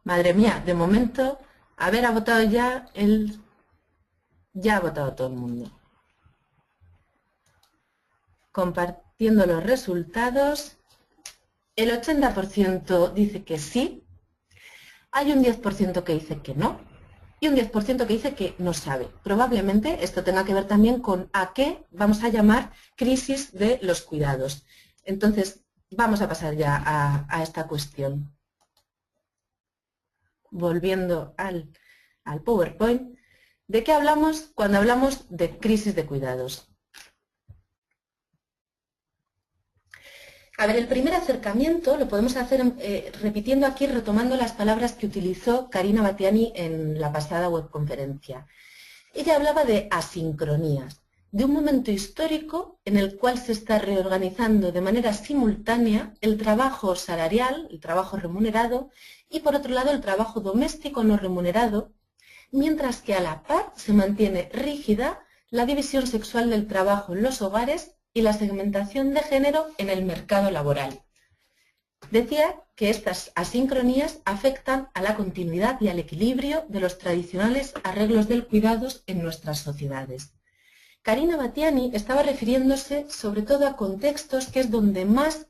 [SPEAKER 1] Madre mía, de momento, ha votado ya ha votado todo el mundo. Compartiendo los resultados, el 80% dice que sí, hay un 10% que dice que no y un 10% que dice que no sabe. Probablemente esto tenga que ver también con a qué vamos a llamar crisis de los cuidados. Entonces, vamos a pasar ya a esta cuestión. Volviendo al PowerPoint, ¿de qué hablamos cuando hablamos de crisis de cuidados? A ver, el primer acercamiento lo podemos hacer repitiendo aquí, retomando las palabras que utilizó Karina Batiani en la pasada webconferencia. Ella hablaba de asincronías, de un momento histórico en el cual se está reorganizando de manera simultánea el trabajo salarial, el trabajo remunerado, y por otro lado el trabajo doméstico no remunerado, mientras que a la par se mantiene rígida la división sexual del trabajo en los hogares y la segmentación de género en el mercado laboral. Decía que estas asincronías afectan a la continuidad y al equilibrio de los tradicionales arreglos del cuidados en nuestras sociedades. Karina Batiani estaba refiriéndose sobre todo a contextos que es donde más,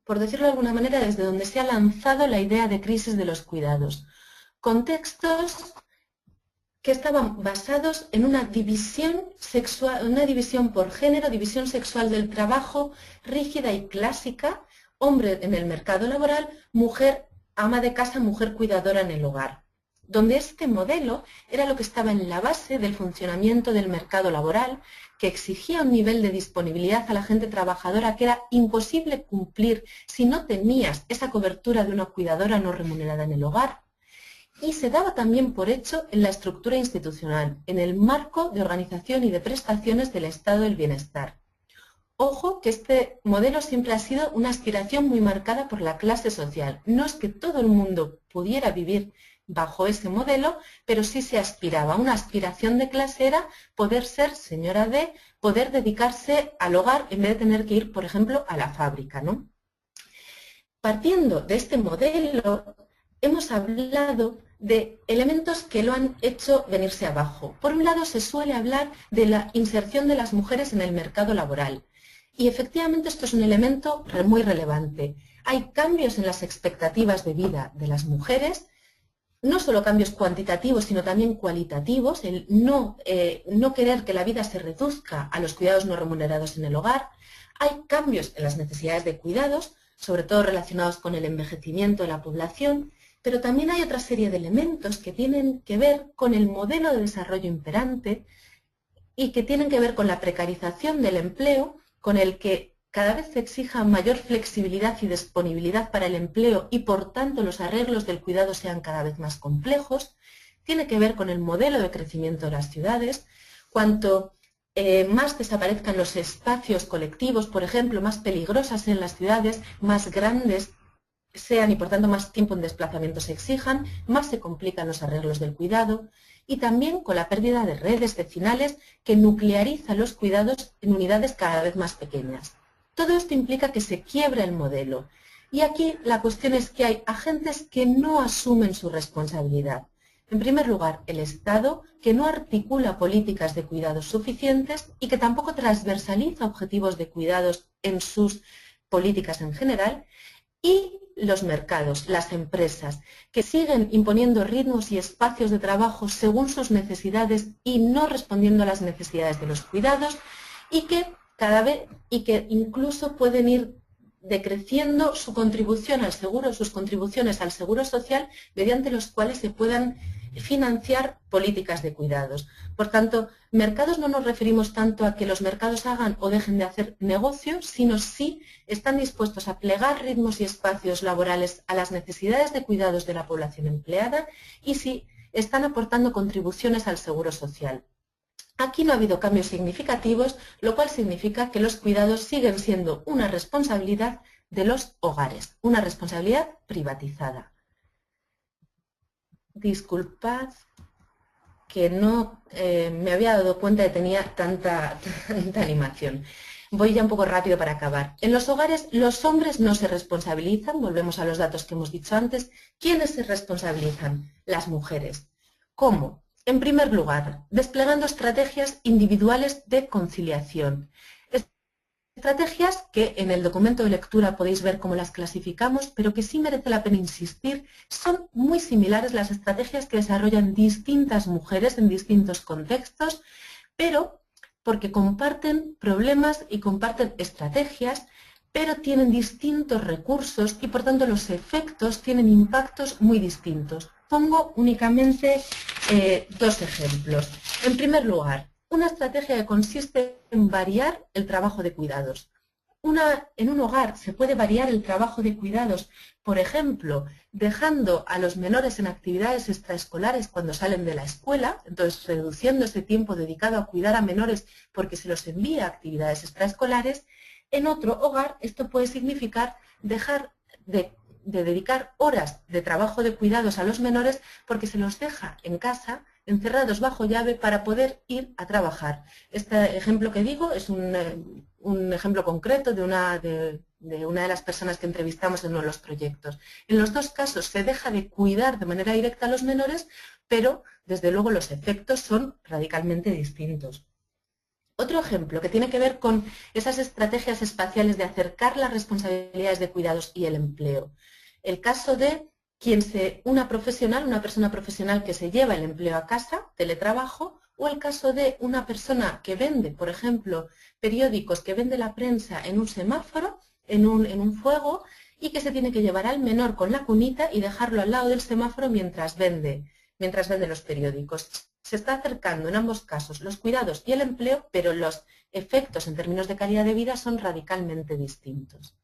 [SPEAKER 1] por decirlo de alguna manera, desde donde se ha lanzado la idea de crisis de los cuidados. Contextos que estaban basados en una división sexual, una división por género, división sexual del trabajo rígida y clásica, hombre en el mercado laboral, mujer ama de casa, mujer cuidadora en el hogar, donde este modelo era lo que estaba en la base del funcionamiento del mercado laboral, que exigía un nivel de disponibilidad a la gente trabajadora que era imposible cumplir si no tenías esa cobertura de una cuidadora no remunerada en el hogar. Y se daba también por hecho en la estructura institucional, en el marco de organización y de prestaciones del Estado del Bienestar. Ojo que este modelo siempre ha sido una aspiración muy marcada por la clase social. No es que todo el mundo pudiera vivir bajo ese modelo, pero sí se aspiraba. Una aspiración de clase era poder ser señora D, poder dedicarse al hogar en vez de tener que ir, por ejemplo, a la fábrica, ¿no? Partiendo de este modelo, hemos hablado de elementos que lo han hecho venirse abajo. Por un lado, se suele hablar de la inserción de las mujeres en el mercado laboral. Y efectivamente esto es un elemento muy relevante. Hay cambios en las expectativas de vida de las mujeres, no solo cambios cuantitativos, sino también cualitativos, el no querer que la vida se reduzca a los cuidados no remunerados en el hogar. Hay cambios en las necesidades de cuidados, sobre todo relacionados con el envejecimiento de la población, pero también hay otra serie de elementos que tienen que ver con el modelo de desarrollo imperante y que tienen que ver con la precarización del empleo, con el que cada vez se exija mayor flexibilidad y disponibilidad para el empleo y por tanto los arreglos del cuidado sean cada vez más complejos. Tiene que ver con el modelo de crecimiento de las ciudades. Cuanto más desaparezcan los espacios colectivos, por ejemplo, más peligrosas sean las ciudades, más grandes sean y por tanto más tiempo en desplazamiento se exijan, más se complican los arreglos del cuidado, y también con la pérdida de redes vecinales que nucleariza los cuidados en unidades cada vez más pequeñas. Todo esto implica que se quiebra el modelo. Y aquí la cuestión es que hay agentes que no asumen su responsabilidad. En primer lugar, el Estado, que no articula políticas de cuidados suficientes y que tampoco transversaliza objetivos de cuidados en sus políticas en general, y los mercados, las empresas, que siguen imponiendo ritmos y espacios de trabajo según sus necesidades y no respondiendo a las necesidades de los cuidados, y que incluso pueden ir decreciendo su contribución al seguro, sus contribuciones al seguro social, mediante los cuales se puedan financiar políticas de cuidados. Por tanto, mercados no nos referimos tanto a que los mercados hagan o dejen de hacer negocios, sino si están dispuestos a plegar ritmos y espacios laborales a las necesidades de cuidados de la población empleada y si están aportando contribuciones al seguro social. Aquí no ha habido cambios significativos, lo cual significa que los cuidados siguen siendo una responsabilidad de los hogares, una responsabilidad privatizada. Disculpad que no me había dado cuenta de que tenía tanta animación. Voy ya un poco rápido para acabar. En los hogares los hombres no se responsabilizan, volvemos a los datos que hemos dicho antes. ¿Quiénes se responsabilizan? Las mujeres. ¿Cómo? En primer lugar, desplegando estrategias individuales de conciliación. Estrategias que en el documento de lectura podéis ver cómo las clasificamos, pero que sí merece la pena insistir, son muy similares las estrategias que desarrollan distintas mujeres en distintos contextos, pero porque comparten problemas y comparten estrategias, pero tienen distintos recursos y por tanto los efectos tienen impactos muy distintos. Pongo únicamente dos ejemplos. En primer lugar, una estrategia que consiste en variar el trabajo de cuidados. En un hogar se puede variar el trabajo de cuidados, por ejemplo, dejando a los menores en actividades extraescolares cuando salen de la escuela, entonces reduciendo ese tiempo dedicado a cuidar a menores porque se los envía a actividades extraescolares. En otro hogar esto puede significar dejar de dedicar horas de trabajo de cuidados a los menores porque se los deja en casa encerrados bajo llave para poder ir a trabajar. Este ejemplo que digo es un ejemplo concreto de una de las personas que entrevistamos en uno de los proyectos. En los dos casos se deja de cuidar de manera directa a los menores, pero desde luego los efectos son radicalmente distintos. Otro ejemplo que tiene que ver con esas estrategias espaciales de acercar las responsabilidades de cuidados y el empleo. El caso de una persona profesional que se lleva el empleo a casa, teletrabajo, o el caso de una persona que vende, por ejemplo, periódicos, que vende la prensa en un semáforo, en un fuego, y que se tiene que llevar al menor con la cunita y dejarlo al lado del semáforo mientras vende los periódicos. Se está acercando en ambos casos los cuidados y el empleo, pero los efectos en términos de calidad de vida son radicalmente distintos.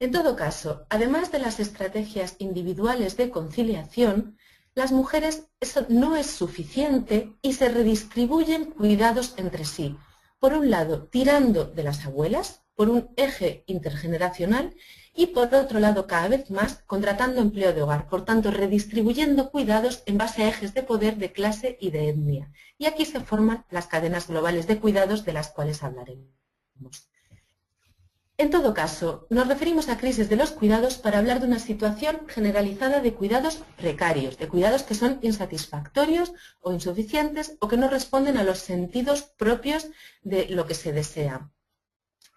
[SPEAKER 1] En todo caso, además de las estrategias individuales de conciliación, las mujeres eso no es suficiente y se redistribuyen cuidados entre sí. Por un lado, tirando de las abuelas, por un eje intergeneracional, y por otro lado, cada vez más, contratando empleo de hogar, por tanto, redistribuyendo cuidados en base a ejes de poder, de clase y de etnia. Y aquí se forman las cadenas globales de cuidados de las cuales hablaremos. En todo caso, nos referimos a crisis de los cuidados para hablar de una situación generalizada de cuidados precarios, de cuidados que son insatisfactorios o insuficientes o que no responden a los sentidos propios de lo que se desea.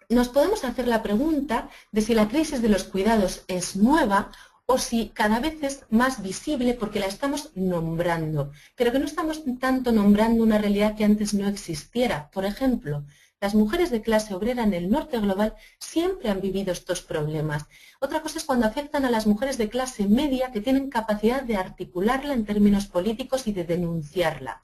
[SPEAKER 1] nos podemos hacer la pregunta de si la crisis de los cuidados es nueva o si cada vez es más visible porque la estamos nombrando, pero que no estamos tanto nombrando una realidad que antes no existiera. Por ejemplo, las mujeres de clase obrera en el norte global siempre han vivido estos problemas. Otra cosa es cuando afectan a las mujeres de clase media que tienen capacidad de articularla en términos políticos y de denunciarla.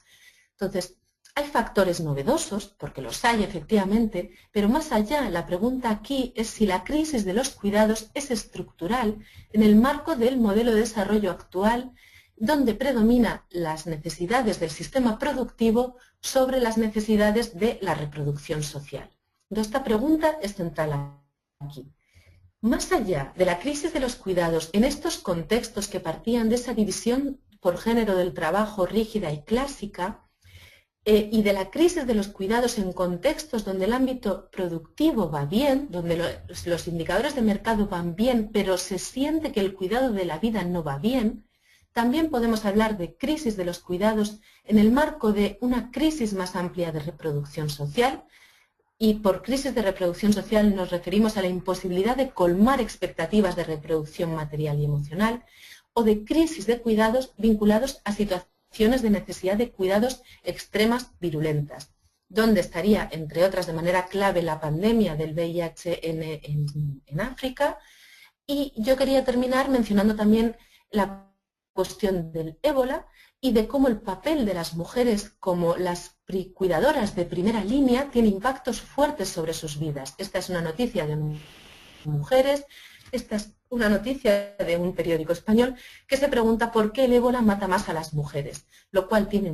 [SPEAKER 1] Entonces, hay factores novedosos, porque los hay efectivamente, pero más allá, la pregunta aquí es si la crisis de los cuidados es estructural en el marco del modelo de desarrollo actual, donde predominan las necesidades del sistema productivo sobre las necesidades de la reproducción social. Entonces, esta pregunta es central aquí. Más allá de la crisis de los cuidados, en estos contextos que partían de esa división por género del trabajo rígida y clásica, y de la crisis de los cuidados en contextos donde el ámbito productivo va bien, donde los indicadores de mercado van bien, pero se siente que el cuidado de la vida no va bien, también podemos hablar de crisis de los cuidados en el marco de una crisis más amplia de reproducción social, y por crisis de reproducción social nos referimos a la imposibilidad de colmar expectativas de reproducción material y emocional, o de crisis de cuidados vinculados a situaciones de necesidad de cuidados extremas virulentas, donde estaría, entre otras, de manera clave la pandemia del VIH en África. Y yo quería terminar mencionando también la cuestión del ébola y de cómo el papel de las mujeres como las cuidadoras de primera línea tiene impactos fuertes sobre sus vidas. Esta es una noticia de mujeres, esta es una noticia de un periódico español que se pregunta por qué el ébola mata más a las mujeres, lo cual tiene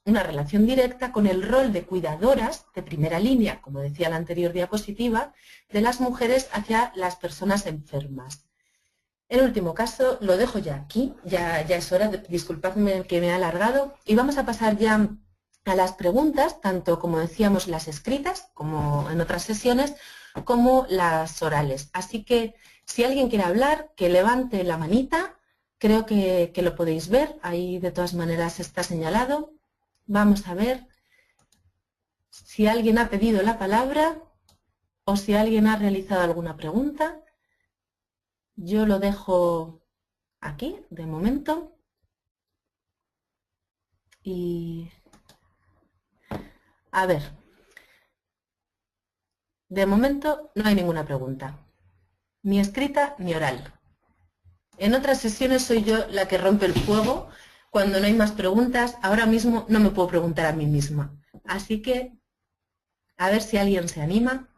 [SPEAKER 1] una relación directa con el rol de cuidadoras de primera línea, como decía la anterior diapositiva, de las mujeres hacia las personas enfermas. El último caso lo dejo ya aquí, ya es hora, disculpadme que me he alargado, y vamos a pasar ya a las preguntas, tanto como decíamos las escritas, como en otras sesiones, como las orales. Así que si alguien quiere hablar, que levante la manita, creo que lo podéis ver, ahí de todas maneras está señalado. Vamos a ver si alguien ha pedido la palabra o si alguien ha realizado alguna pregunta. Yo lo dejo aquí, de momento. Y a ver, de momento no hay ninguna pregunta, ni escrita ni oral. En otras sesiones soy yo la que rompe el fuego cuando no hay más preguntas. Ahora mismo no me puedo preguntar a mí misma. Así que, a ver si alguien se anima.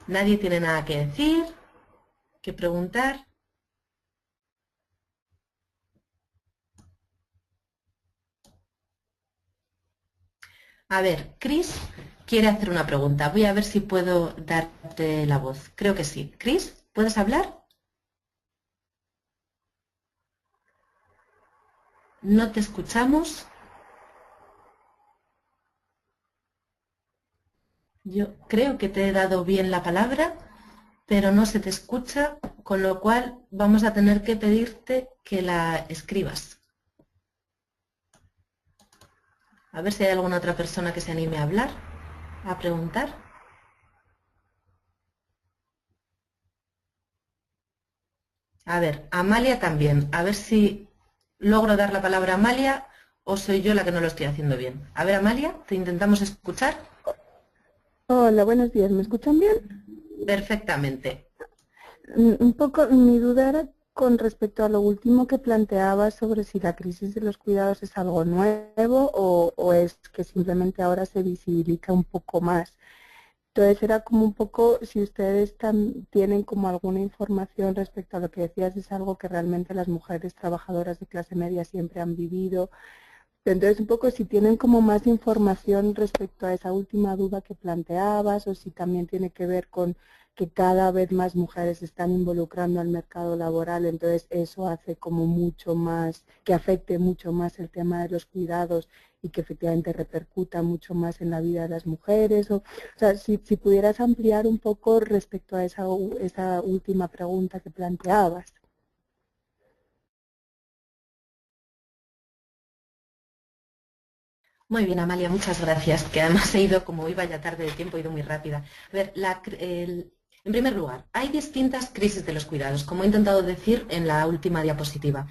[SPEAKER 1] Nadie tiene nada que decir, que preguntar. A ver, Chris quiere hacer una pregunta. Voy a ver si puedo darte la voz. Creo que sí. Chris, ¿puedes hablar? No te escuchamos. Yo creo que te he dado bien la palabra, pero no se te escucha, con lo cual vamos a tener que pedirte que la escribas. A ver si hay alguna otra persona que se anime a hablar, a preguntar. A ver, Amalia también. A ver si logro dar la palabra a Amalia o soy yo la que no lo estoy haciendo bien. A ver, Amalia, te intentamos escuchar.
[SPEAKER 3] Hola, buenos días. ¿Me escuchan bien?
[SPEAKER 1] Perfectamente.
[SPEAKER 3] Un poco mi duda era con respecto a lo último que planteaba sobre si la crisis de los cuidados es algo nuevo o es que simplemente ahora se visibiliza un poco más. Entonces era como un poco si ustedes tienen como alguna información respecto a lo que decías, es algo que realmente las mujeres trabajadoras de clase media siempre han vivido. Entonces, un poco si tienen como más información respecto a esa última duda que planteabas o si también tiene que ver con que cada vez más mujeres se están involucrando al mercado laboral, entonces eso hace como mucho más, que afecte mucho más el tema de los cuidados y que efectivamente repercuta mucho más en la vida de las mujeres. O sea, si pudieras ampliar un poco respecto a esa última pregunta que planteabas.
[SPEAKER 1] Muy bien, Amalia, muchas gracias, que además he ido, como iba ya tarde de tiempo, he ido muy rápida. A ver, en primer lugar, hay distintas crisis de los cuidados, como he intentado decir en la última diapositiva.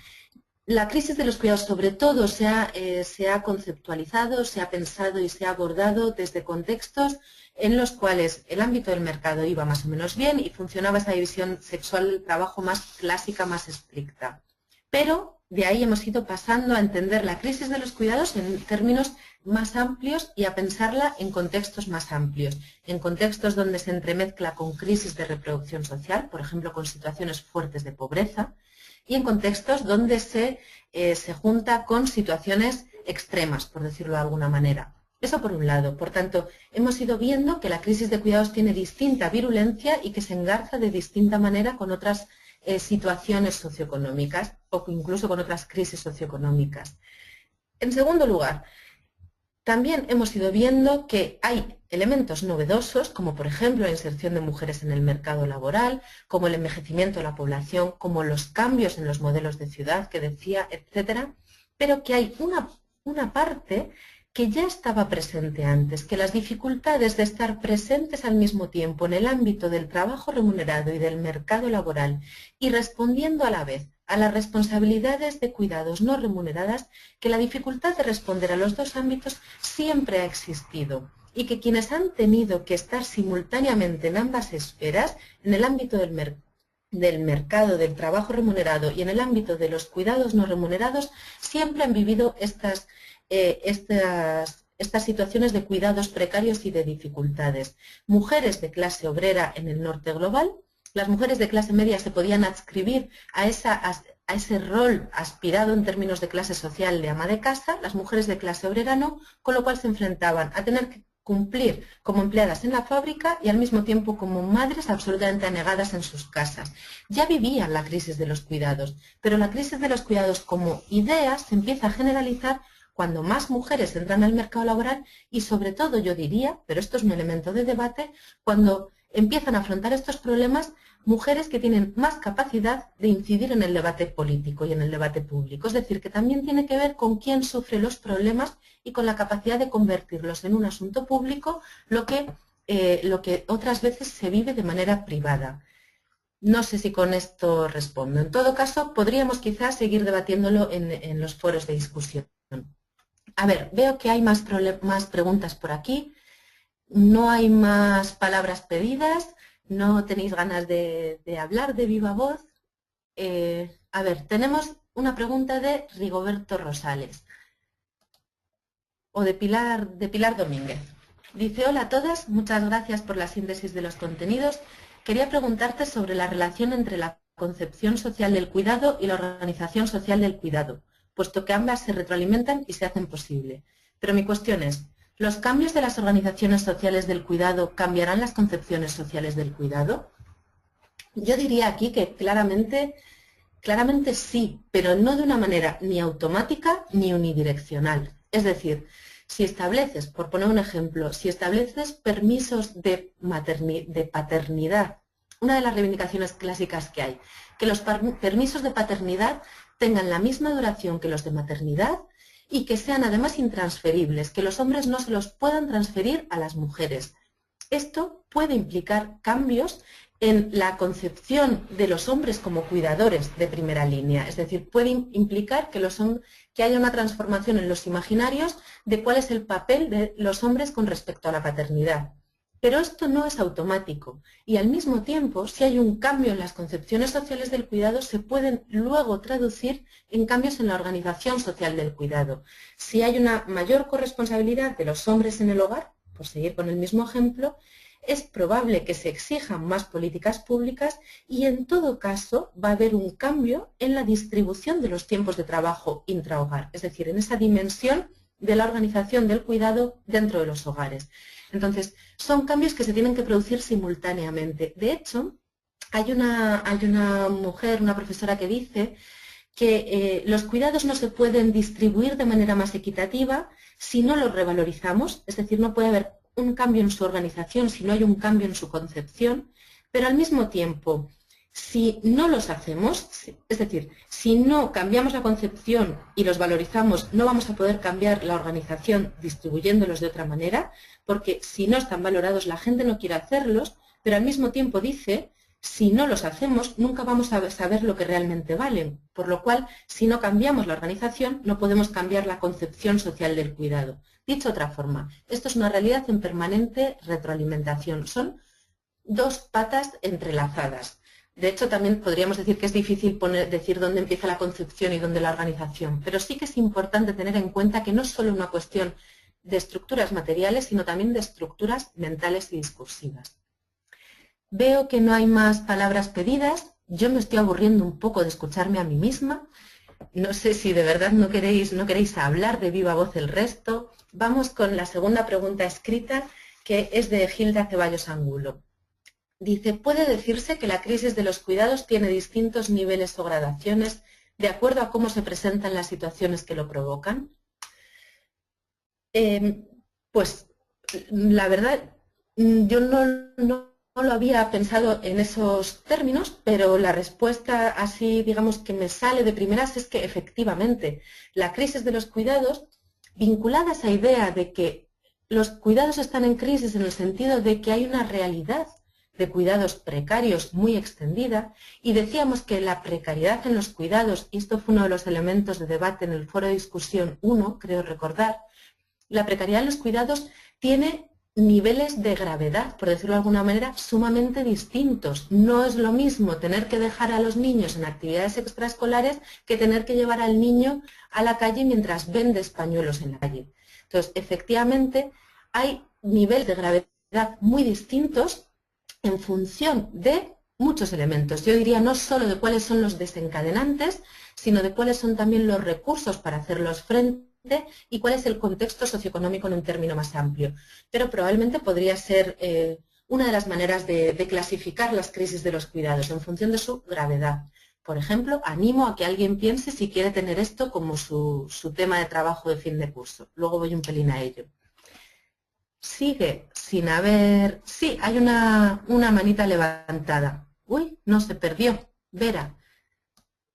[SPEAKER 1] La crisis de los cuidados, sobre todo, se ha conceptualizado, se ha pensado y se ha abordado desde contextos en los cuales el ámbito del mercado iba más o menos bien y funcionaba esa división sexual del trabajo más clásica, más estricta. Pero de ahí hemos ido pasando a entender la crisis de los cuidados en términos más amplios y a pensarla en contextos más amplios, en contextos donde se entremezcla con crisis de reproducción social, por ejemplo, con situaciones fuertes de pobreza, y en contextos donde se junta con situaciones extremas, por decirlo de alguna manera. Eso por un lado. Por tanto, hemos ido viendo que la crisis de cuidados tiene distinta virulencia y que se engarza de distinta manera con otras situaciones socioeconómicas o incluso con otras crisis socioeconómicas. En segundo lugar, también hemos ido viendo que hay elementos novedosos, como por ejemplo la inserción de mujeres en el mercado laboral, como el envejecimiento de la población, como los cambios en los modelos de ciudad que decía, etcétera, pero que hay una parte que ya estaba presente antes, que las dificultades de estar presentes al mismo tiempo en el ámbito del trabajo remunerado y del mercado laboral y respondiendo a la vez a las responsabilidades de cuidados no remuneradas, que la dificultad de responder a los dos ámbitos siempre ha existido y que quienes han tenido que estar simultáneamente en ambas esferas, en el ámbito del mercado del trabajo remunerado y en el ámbito de los cuidados no remunerados, siempre han vivido estas situaciones de cuidados precarios y de dificultades. Mujeres de clase obrera en el norte global, las mujeres de clase media se podían adscribir a ese rol aspirado en términos de clase social de ama de casa, las mujeres de clase obrera no, con lo cual se enfrentaban a tener que cumplir como empleadas en la fábrica y al mismo tiempo como madres absolutamente anegadas en sus casas. Ya vivían la crisis de los cuidados, pero la crisis de los cuidados como idea se empieza a generalizar cuando más mujeres entran al mercado laboral y sobre todo yo diría, pero esto es un elemento de debate, cuando empiezan a afrontar estos problemas mujeres que tienen más capacidad de incidir en el debate político y en el debate público. Es decir, que también tiene que ver con quién sufre los problemas y con la capacidad de convertirlos en un asunto público, lo que otras veces se vive de manera privada. No sé si con esto respondo. En todo caso, podríamos quizás seguir debatiéndolo en los foros de discusión. A ver, veo que hay más preguntas por aquí. No hay más palabras pedidas. No tenéis ganas de hablar de viva voz. A ver, tenemos una pregunta de Rigoberto Rosales o de Pilar Domínguez. Dice, hola a todas, muchas gracias por la síntesis de los contenidos. Quería preguntarte sobre la relación entre la concepción social del cuidado y la organización social del cuidado, puesto que ambas se retroalimentan y se hacen posible. Pero mi cuestión es, ¿los cambios de las organizaciones sociales del cuidado cambiarán las concepciones sociales del cuidado? Yo diría aquí que claramente sí, pero no de una manera ni automática ni unidireccional. Es decir, si estableces, por poner un ejemplo, si estableces permisos de paternidad, una de las reivindicaciones clásicas que hay, que los permisos de paternidad tengan la misma duración que los de maternidad y que sean además intransferibles, que los hombres no se los puedan transferir a las mujeres. Esto puede implicar cambios en la concepción de los hombres como cuidadores de primera línea, es decir, puede implicar que haya una transformación en los imaginarios de cuál es el papel de los hombres con respecto a la paternidad. Pero esto no es automático y al mismo tiempo, si hay un cambio en las concepciones sociales del cuidado, se pueden luego traducir en cambios en la organización social del cuidado. Si hay una mayor corresponsabilidad de los hombres en el hogar, por seguir con el mismo ejemplo, es probable que se exijan más políticas públicas y en todo caso va a haber un cambio en la distribución de los tiempos de trabajo intrahogar, es decir, en esa dimensión de la organización del cuidado dentro de los hogares. Entonces, son cambios que se tienen que producir simultáneamente. De hecho, hay una mujer, una profesora que dice que los cuidados no se pueden distribuir de manera más equitativa si no los revalorizamos, es decir, no puede haber un cambio en su organización si no hay un cambio en su concepción, pero al mismo tiempo Si no los hacemos, es decir, si no cambiamos la concepción y los valorizamos, no vamos a poder cambiar la organización distribuyéndolos de otra manera, porque si no están valorados la gente no quiere hacerlos, pero al mismo tiempo dice, si no los hacemos nunca vamos a saber lo que realmente valen, por lo cual si no cambiamos la organización no podemos cambiar la concepción social del cuidado. Dicho de otra forma, esto es una realidad en permanente retroalimentación, son dos patas entrelazadas. De hecho, también podríamos decir que es difícil decir dónde empieza la concepción y dónde la organización, pero sí que es importante tener en cuenta que no es solo una cuestión de estructuras materiales, sino también de estructuras mentales y discursivas. Veo que no hay más palabras pedidas, yo me estoy aburriendo un poco de escucharme a mí misma, no sé si de verdad no queréis hablar de viva voz el resto. Vamos con la segunda pregunta escrita, que es de Gilda Ceballos Angulo. Dice, ¿puede decirse que la crisis de los cuidados tiene distintos niveles o gradaciones de acuerdo a cómo se presentan las situaciones que lo provocan? Pues la verdad, yo no lo había pensado en esos términos, pero la respuesta así, digamos, que me sale de primeras es que efectivamente la crisis de los cuidados, vinculada a esa idea de que los cuidados están en crisis en el sentido de que hay una realidad de cuidados precarios muy extendida, y decíamos que la precariedad en los cuidados, y esto fue uno de los elementos de debate en el foro de discusión 1, creo recordar, la precariedad en los cuidados tiene niveles de gravedad, por decirlo de alguna manera, sumamente distintos. No es lo mismo tener que dejar a los niños en actividades extraescolares que tener que llevar al niño a la calle mientras vende pañuelos en la calle. Entonces, efectivamente, hay niveles de gravedad muy distintos en función de muchos elementos. Yo diría no solo de cuáles son los desencadenantes, sino de cuáles son también los recursos para hacerlos frente y cuál es el contexto socioeconómico en un término más amplio. Pero probablemente podría ser una de las maneras de clasificar las crisis de los cuidados en función de su gravedad. Por ejemplo, animo a que alguien piense si quiere tener esto como su tema de trabajo de fin de curso. Luego voy un pelín a ello. Sigue sin haber... Sí, hay una manita levantada. Uy, no, se perdió. Vera,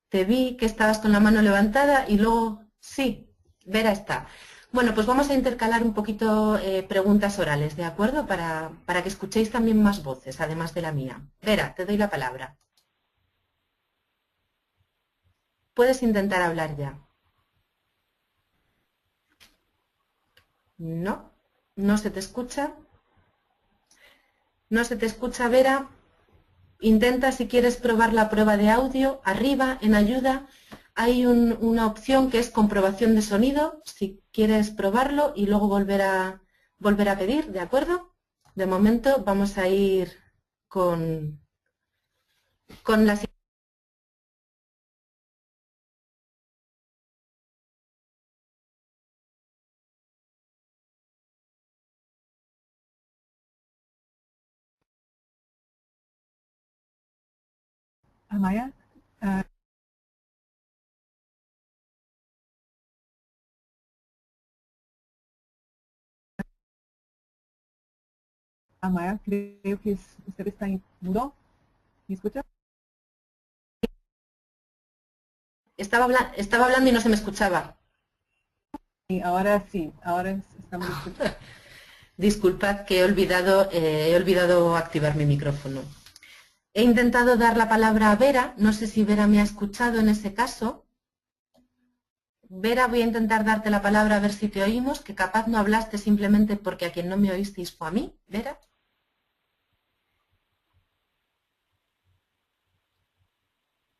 [SPEAKER 1] te vi que estabas con la mano levantada y luego... Sí, Vera está. Bueno, pues vamos a intercalar un poquito preguntas orales, ¿de acuerdo? Para que escuchéis también más voces, además de la mía. Vera, te doy la palabra. Puedes intentar hablar ya. No, no se te escucha. No se te escucha, Vera. Intenta, si quieres, probar la prueba de audio. Arriba, en ayuda, hay una opción que es comprobación de sonido. Si quieres probarlo y luego volver a pedir, ¿de acuerdo? De momento vamos a ir con la siguiente.
[SPEAKER 2] Amaya, Amaya, creo que usted está en mudo. ¿Me escucha?
[SPEAKER 1] Estaba hablando y no se me escuchaba.
[SPEAKER 2] Y ahora sí, ahora estamos escuchando.
[SPEAKER 1] Disculpad que he olvidado activar mi micrófono. He intentado dar la palabra a Vera, no sé si Vera me ha escuchado en ese caso. Vera, voy a intentar darte la palabra a ver si te oímos, que capaz no hablaste simplemente porque a quien no me oísteis fue a mí. Vera.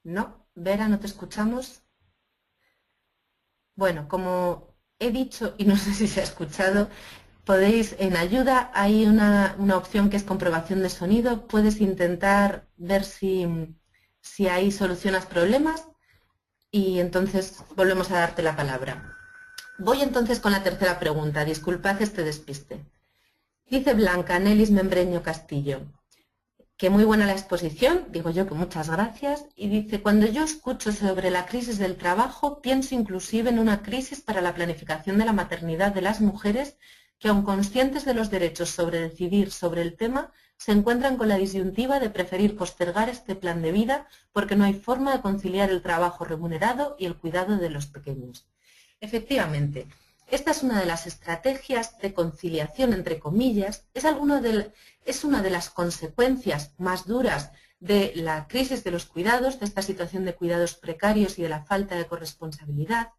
[SPEAKER 1] No, Vera, no te escuchamos. Bueno, como he dicho, y no sé si se ha escuchado, podéis, en ayuda, hay una opción que es comprobación de sonido. Puedes intentar ver si ahí solucionas problemas y entonces volvemos a darte la palabra. Voy entonces con la tercera pregunta. Disculpad este despiste. Dice Blanca Nelis Membreño Castillo, que muy buena la exposición, digo yo que muchas gracias, y dice, cuando yo escucho sobre la crisis del trabajo, pienso inclusive en una crisis para la planificación de la maternidad de las mujeres que, aun conscientes de los derechos sobre decidir sobre el tema, se encuentran con la disyuntiva de preferir postergar este plan de vida porque no hay forma de conciliar el trabajo remunerado y el cuidado de los pequeños. Efectivamente, esta es una de las estrategias de conciliación, entre comillas, es una de las consecuencias más duras de la crisis de los cuidados, de esta situación de cuidados precarios y de la falta de corresponsabilidad,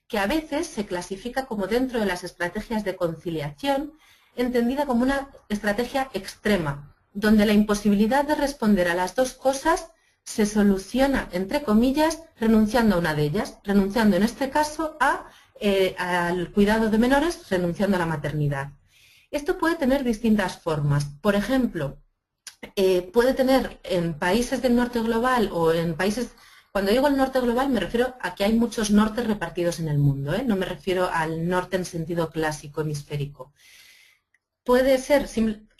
[SPEAKER 1] que a veces se clasifica como dentro de las estrategias de conciliación, entendida como una estrategia extrema, donde la imposibilidad de responder a las dos cosas se soluciona, entre comillas, renunciando a una de ellas, renunciando en este caso al cuidado de menores, renunciando a la maternidad. Esto puede tener distintas formas. Por ejemplo, puede tener en países del norte global o en países... Cuando digo el norte global me refiero a que hay muchos nortes repartidos en el mundo, ¿eh? No me refiero al norte en sentido clásico hemisférico. Puede ser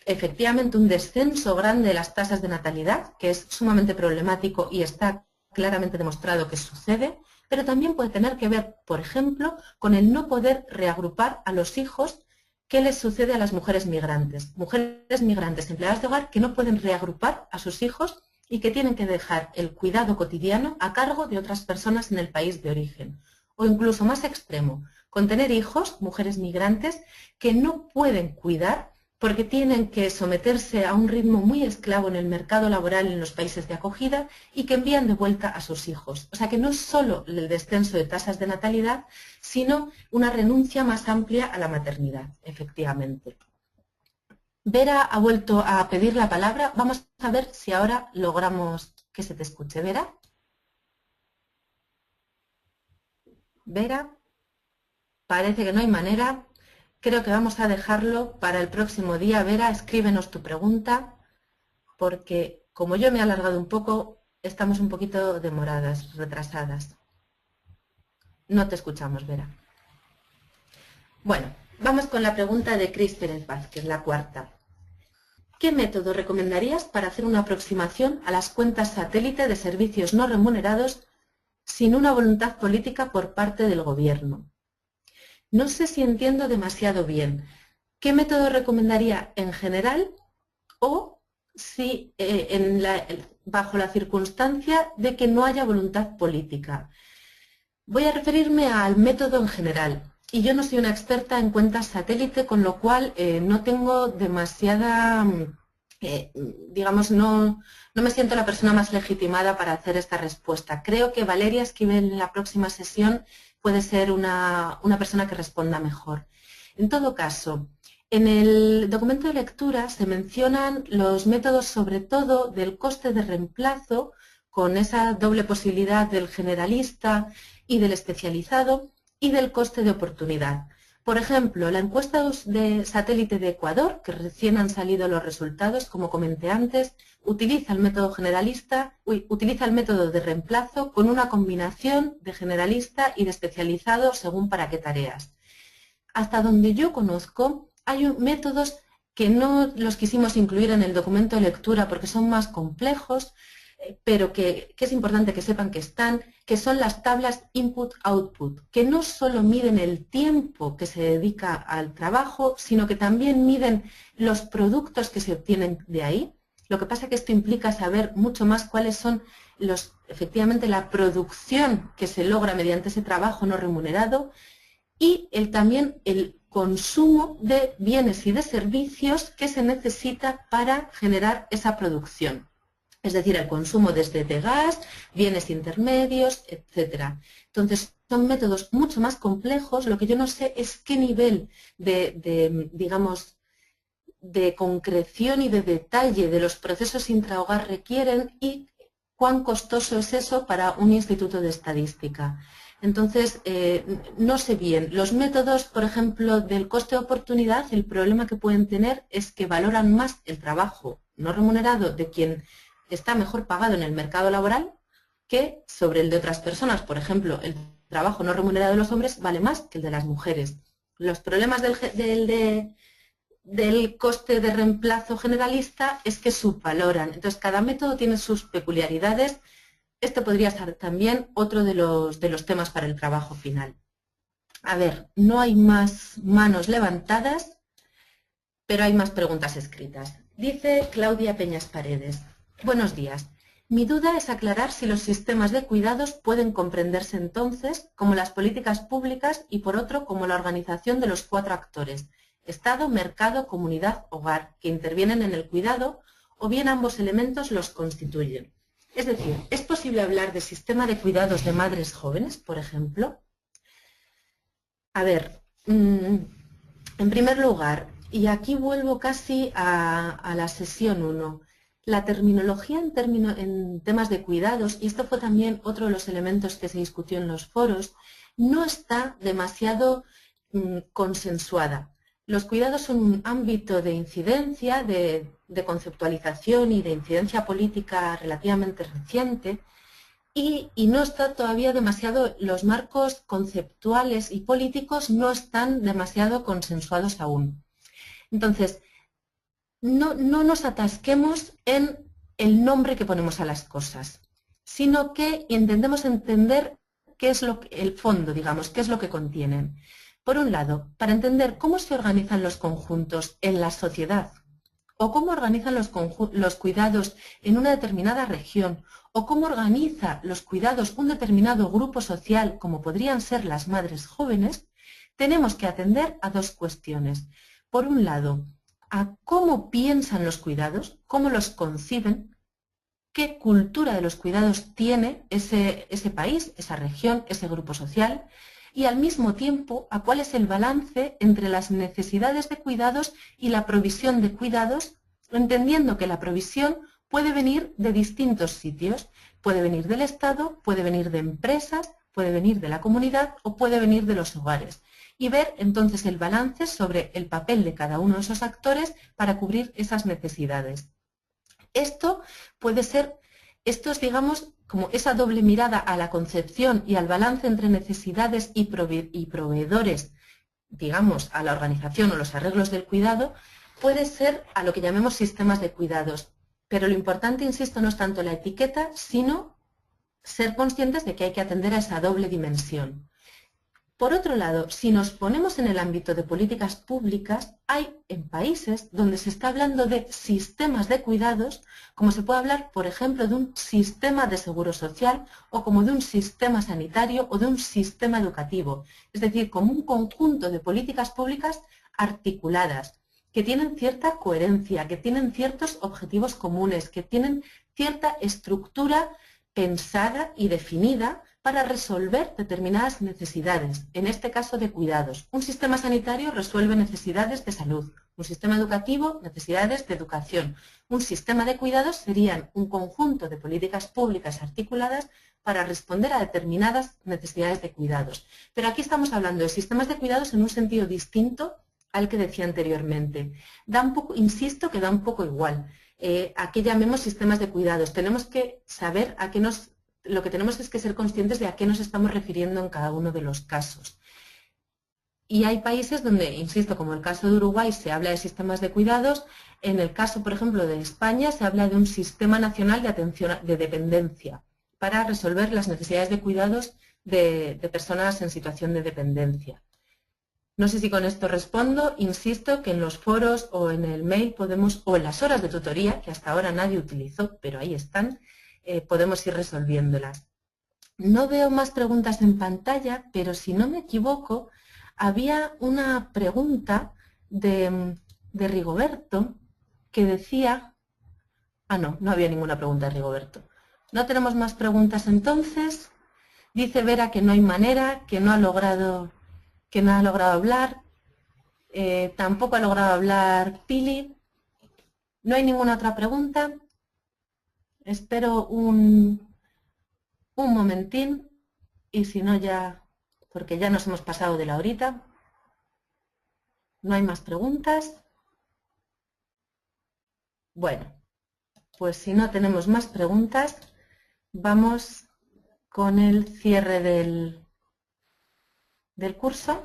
[SPEAKER 1] efectivamente un descenso grande de las tasas de natalidad, que es sumamente problemático y está claramente demostrado que sucede, pero también puede tener que ver, por ejemplo, con el no poder reagrupar a los hijos. ¿Qué les sucede a las mujeres migrantes? Mujeres migrantes empleadas de hogar que no pueden reagrupar a sus hijos y que tienen que dejar el cuidado cotidiano a cargo de otras personas en el país de origen. O incluso más extremo, con tener hijos, mujeres migrantes, que no pueden cuidar porque tienen que someterse a un ritmo muy esclavo en el mercado laboral en los países de acogida y que envían de vuelta a sus hijos. O sea que no es solo el descenso de tasas de natalidad, sino una renuncia más amplia a la maternidad, efectivamente. Vera ha vuelto a pedir la palabra. Vamos a ver si ahora logramos que se te escuche. ¿Vera? ¿Vera? Parece que no hay manera. Creo que vamos a dejarlo para el próximo día. Vera, escríbenos tu pregunta, porque como yo me he alargado un poco, estamos un poquito demoradas, retrasadas. No te escuchamos, Vera. Bueno, vamos con la pregunta de Cris Pérez Vázquez, la cuarta. ¿Qué método recomendarías para hacer una aproximación a las cuentas satélite de servicios no remunerados sin una voluntad política por parte del Gobierno? No sé si entiendo demasiado bien. ¿Qué método recomendaría en general o si bajo la circunstancia de que no haya voluntad política? Voy a referirme al método en general. Y yo no soy una experta en cuentas satélite, con lo cual no tengo demasiada, digamos, no me siento la persona más legitimada para hacer esta respuesta. Creo que Valeria Esquivel en la próxima sesión puede ser una persona que responda mejor. En todo caso, en el documento de lectura se mencionan los métodos, sobre todo, del coste de reemplazo, con esa doble posibilidad del generalista y del especializado, y del coste de oportunidad. Por ejemplo, la encuesta de satélite de Ecuador, que recién han salido los resultados, como comenté antes, utiliza el método utiliza el método de reemplazo con una combinación de generalista y de especializado según para qué tareas. Hasta donde yo conozco, hay métodos que no los quisimos incluir en el documento de lectura porque son más complejos, pero que es importante que sepan que están, que son las tablas input-output, que no solo miden el tiempo que se dedica al trabajo, sino que también miden los productos que se obtienen de ahí. Lo que pasa es que esto implica saber mucho más cuáles son efectivamente la producción que se logra mediante ese trabajo no remunerado y también el consumo de bienes y de servicios que se necesita para generar esa producción. Es decir, el consumo desde de gas, bienes intermedios, etc. Entonces, son métodos mucho más complejos. Lo que yo no sé es qué nivel digamos, de concreción y de detalle de los procesos intrahogar requieren y cuán costoso es eso para un instituto de estadística. Entonces, no sé bien. Los métodos, por ejemplo, del coste de oportunidad, el problema que pueden tener es que valoran más el trabajo no remunerado de quien está mejor pagado en el mercado laboral que sobre el de otras personas. Por ejemplo, el trabajo no remunerado de los hombres vale más que el de las mujeres. Los problemas del coste de reemplazo generalista es que subvaloran. Entonces, cada método tiene sus peculiaridades. Este podría ser también otro de los temas para el trabajo final. A ver, no hay más manos levantadas, pero hay más preguntas escritas. Dice Claudia Peñas Paredes. Buenos días. Mi duda es aclarar si los sistemas de cuidados pueden comprenderse entonces como las políticas públicas y por otro como la organización de los 4 actores, Estado, mercado, comunidad, hogar, que intervienen en el cuidado o bien ambos elementos los constituyen. Es decir, ¿es posible hablar de sistema de cuidados de madres jóvenes, por ejemplo? A ver, en primer lugar, y aquí vuelvo casi a la sesión 1, la terminología en temas de cuidados, y esto fue también otro de los elementos que se discutió en los foros, no está demasiado consensuada. Los cuidados son un ámbito de incidencia, de conceptualización y de incidencia política relativamente reciente, y no está todavía demasiado, los marcos conceptuales y políticos no están demasiado consensuados aún. Entonces, no nos atasquemos en el nombre que ponemos a las cosas, sino que intentemos entender qué es el fondo, digamos, qué es lo que contienen. Por un lado, para entender cómo se organizan los conjuntos en la sociedad, o cómo organizan los cuidados en una determinada región, o cómo organiza los cuidados un determinado grupo social, como podrían ser las madres jóvenes, tenemos que atender a 2 cuestiones. Por un lado, a cómo piensan los cuidados, cómo los conciben, qué cultura de los cuidados tiene ese país, esa región, ese grupo social, y al mismo tiempo a cuál es el balance entre las necesidades de cuidados y la provisión de cuidados, entendiendo que la provisión puede venir de distintos sitios, puede venir del Estado, puede venir de empresas, puede venir de la comunidad o puede venir de los hogares. Y ver entonces el balance sobre el papel de cada uno de esos actores para cubrir esas necesidades. Esto es, digamos, como esa doble mirada a la concepción y al balance entre necesidades y proveedores, digamos, a la organización o los arreglos del cuidado, puede ser a lo que llamemos sistemas de cuidados. Pero lo importante, insisto, no es tanto la etiqueta, sino ser conscientes de que hay que atender a esa doble dimensión. Por otro lado, si nos ponemos en el ámbito de políticas públicas, hay en países donde se está hablando de sistemas de cuidados, como se puede hablar, por ejemplo, de un sistema de seguro social o como de un sistema sanitario o de un sistema educativo. Es decir, como un conjunto de políticas públicas articuladas, que tienen cierta coherencia, que tienen ciertos objetivos comunes, que tienen cierta estructura pensada y definida para resolver determinadas necesidades, en este caso de cuidados. Un sistema sanitario resuelve necesidades de salud, un sistema educativo, necesidades de educación. Un sistema de cuidados serían un conjunto de políticas públicas articuladas para responder a determinadas necesidades de cuidados. Pero aquí estamos hablando de sistemas de cuidados en un sentido distinto al que decía anteriormente. Insisto que da un poco igual. ¿A qué llamemos sistemas de cuidados? Tenemos que saber lo que tenemos es que ser conscientes de a qué nos estamos refiriendo en cada uno de los casos. Y hay países donde, insisto, como el caso de Uruguay, se habla de sistemas de cuidados. En el caso, por ejemplo, de España, se habla de un sistema nacional de atención de dependencia para resolver las necesidades de cuidados de personas en situación de dependencia. No sé si con esto respondo. Insisto que en los foros o en el mail o en las horas de tutoría, que hasta ahora nadie utilizó, pero ahí están, podemos ir resolviéndolas. No veo más preguntas en pantalla, pero si no me equivoco, había una pregunta de Rigoberto que decía... no había ninguna pregunta de Rigoberto. ¿No tenemos más preguntas entonces? Dice Vera que no hay manera, que no ha logrado hablar. Tampoco ha logrado hablar Pili. ¿No hay ninguna otra pregunta? Espero un momentín y si no ya, porque ya nos hemos pasado de la horita. ¿No hay más preguntas? Bueno, pues si no tenemos más preguntas, vamos con el cierre del curso.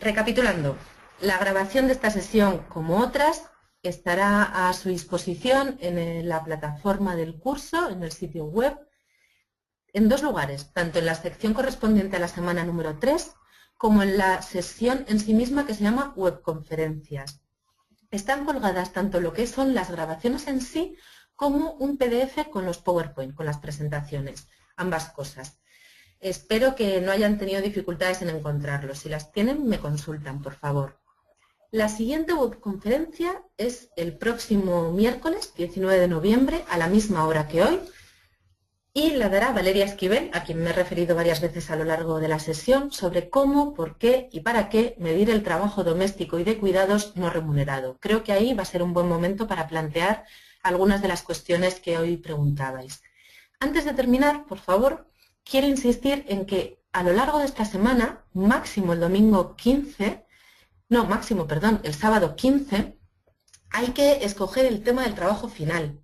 [SPEAKER 1] Recapitulando, la grabación de esta sesión, como otras, estará a su disposición en la plataforma del curso, en el sitio web, en 2 lugares, tanto en la sección correspondiente a la semana número 3, como en la sesión en sí misma que se llama webconferencias. están colgadas tanto lo que son las grabaciones en sí como un PDF con los PowerPoint, con las presentaciones, ambas cosas. Espero que no hayan tenido dificultades en encontrarlos. Si las tienen, me consultan, por favor. La siguiente webconferencia es el próximo miércoles, 19 de noviembre, a la misma hora que hoy, y la dará Valeria Esquivel, a quien me he referido varias veces a lo largo de la sesión, sobre cómo, por qué y para qué medir el trabajo doméstico y de cuidados no remunerado. Creo que ahí va a ser un buen momento para plantear algunas de las cuestiones que hoy preguntabais. Antes de terminar, por favor, quiero insistir en que a lo largo de esta semana, máximo el domingo 15, no, máximo, perdón, el sábado 15, hay que escoger el tema del trabajo final.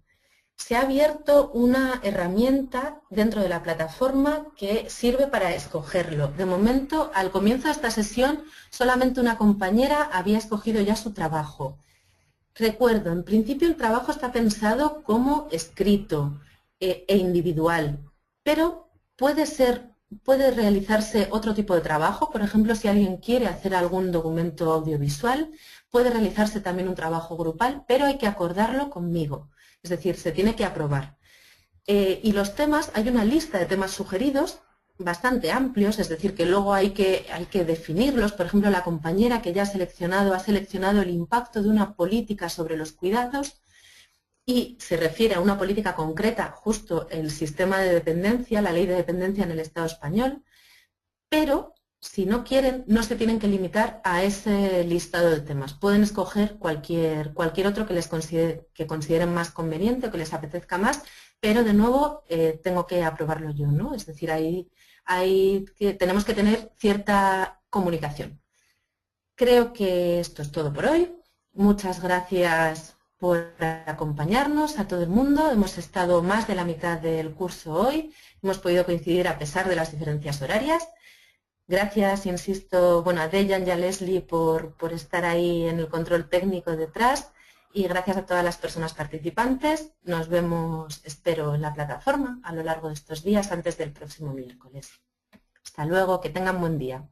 [SPEAKER 1] Se ha abierto una herramienta dentro de la plataforma que sirve para escogerlo. De momento, al comienzo de esta sesión, solamente una compañera había escogido ya su trabajo. Recuerdo, en principio el trabajo está pensado como escrito e individual, pero puede realizarse otro tipo de trabajo. Por ejemplo, si alguien quiere hacer algún documento audiovisual, puede realizarse también un trabajo grupal, pero hay que acordarlo conmigo. Es decir, se tiene que aprobar. Y los temas, hay una lista de temas sugeridos bastante amplios, es decir, que luego hay que definirlos. Por ejemplo, la compañera que ya ha seleccionado el impacto de una política sobre los cuidados y se refiere a una política concreta, justo el sistema de dependencia, la ley de dependencia en el Estado español, pero si no quieren, no se tienen que limitar a ese listado de temas. Pueden escoger cualquier otro que consideren más conveniente o que les apetezca más, pero de nuevo tengo que aprobarlo yo, ¿no? Es decir, tenemos que tener cierta comunicación. Creo que esto es todo por hoy. Muchas gracias por acompañarnos a todo el mundo. Hemos estado más de la mitad del curso hoy. Hemos podido coincidir a pesar de las diferencias horarias. Gracias, insisto, a Dejan y a Leslie por estar ahí en el control técnico detrás y gracias a todas las personas participantes. Nos vemos, espero, en la plataforma a lo largo de estos días antes del próximo miércoles. Hasta luego, que tengan buen día.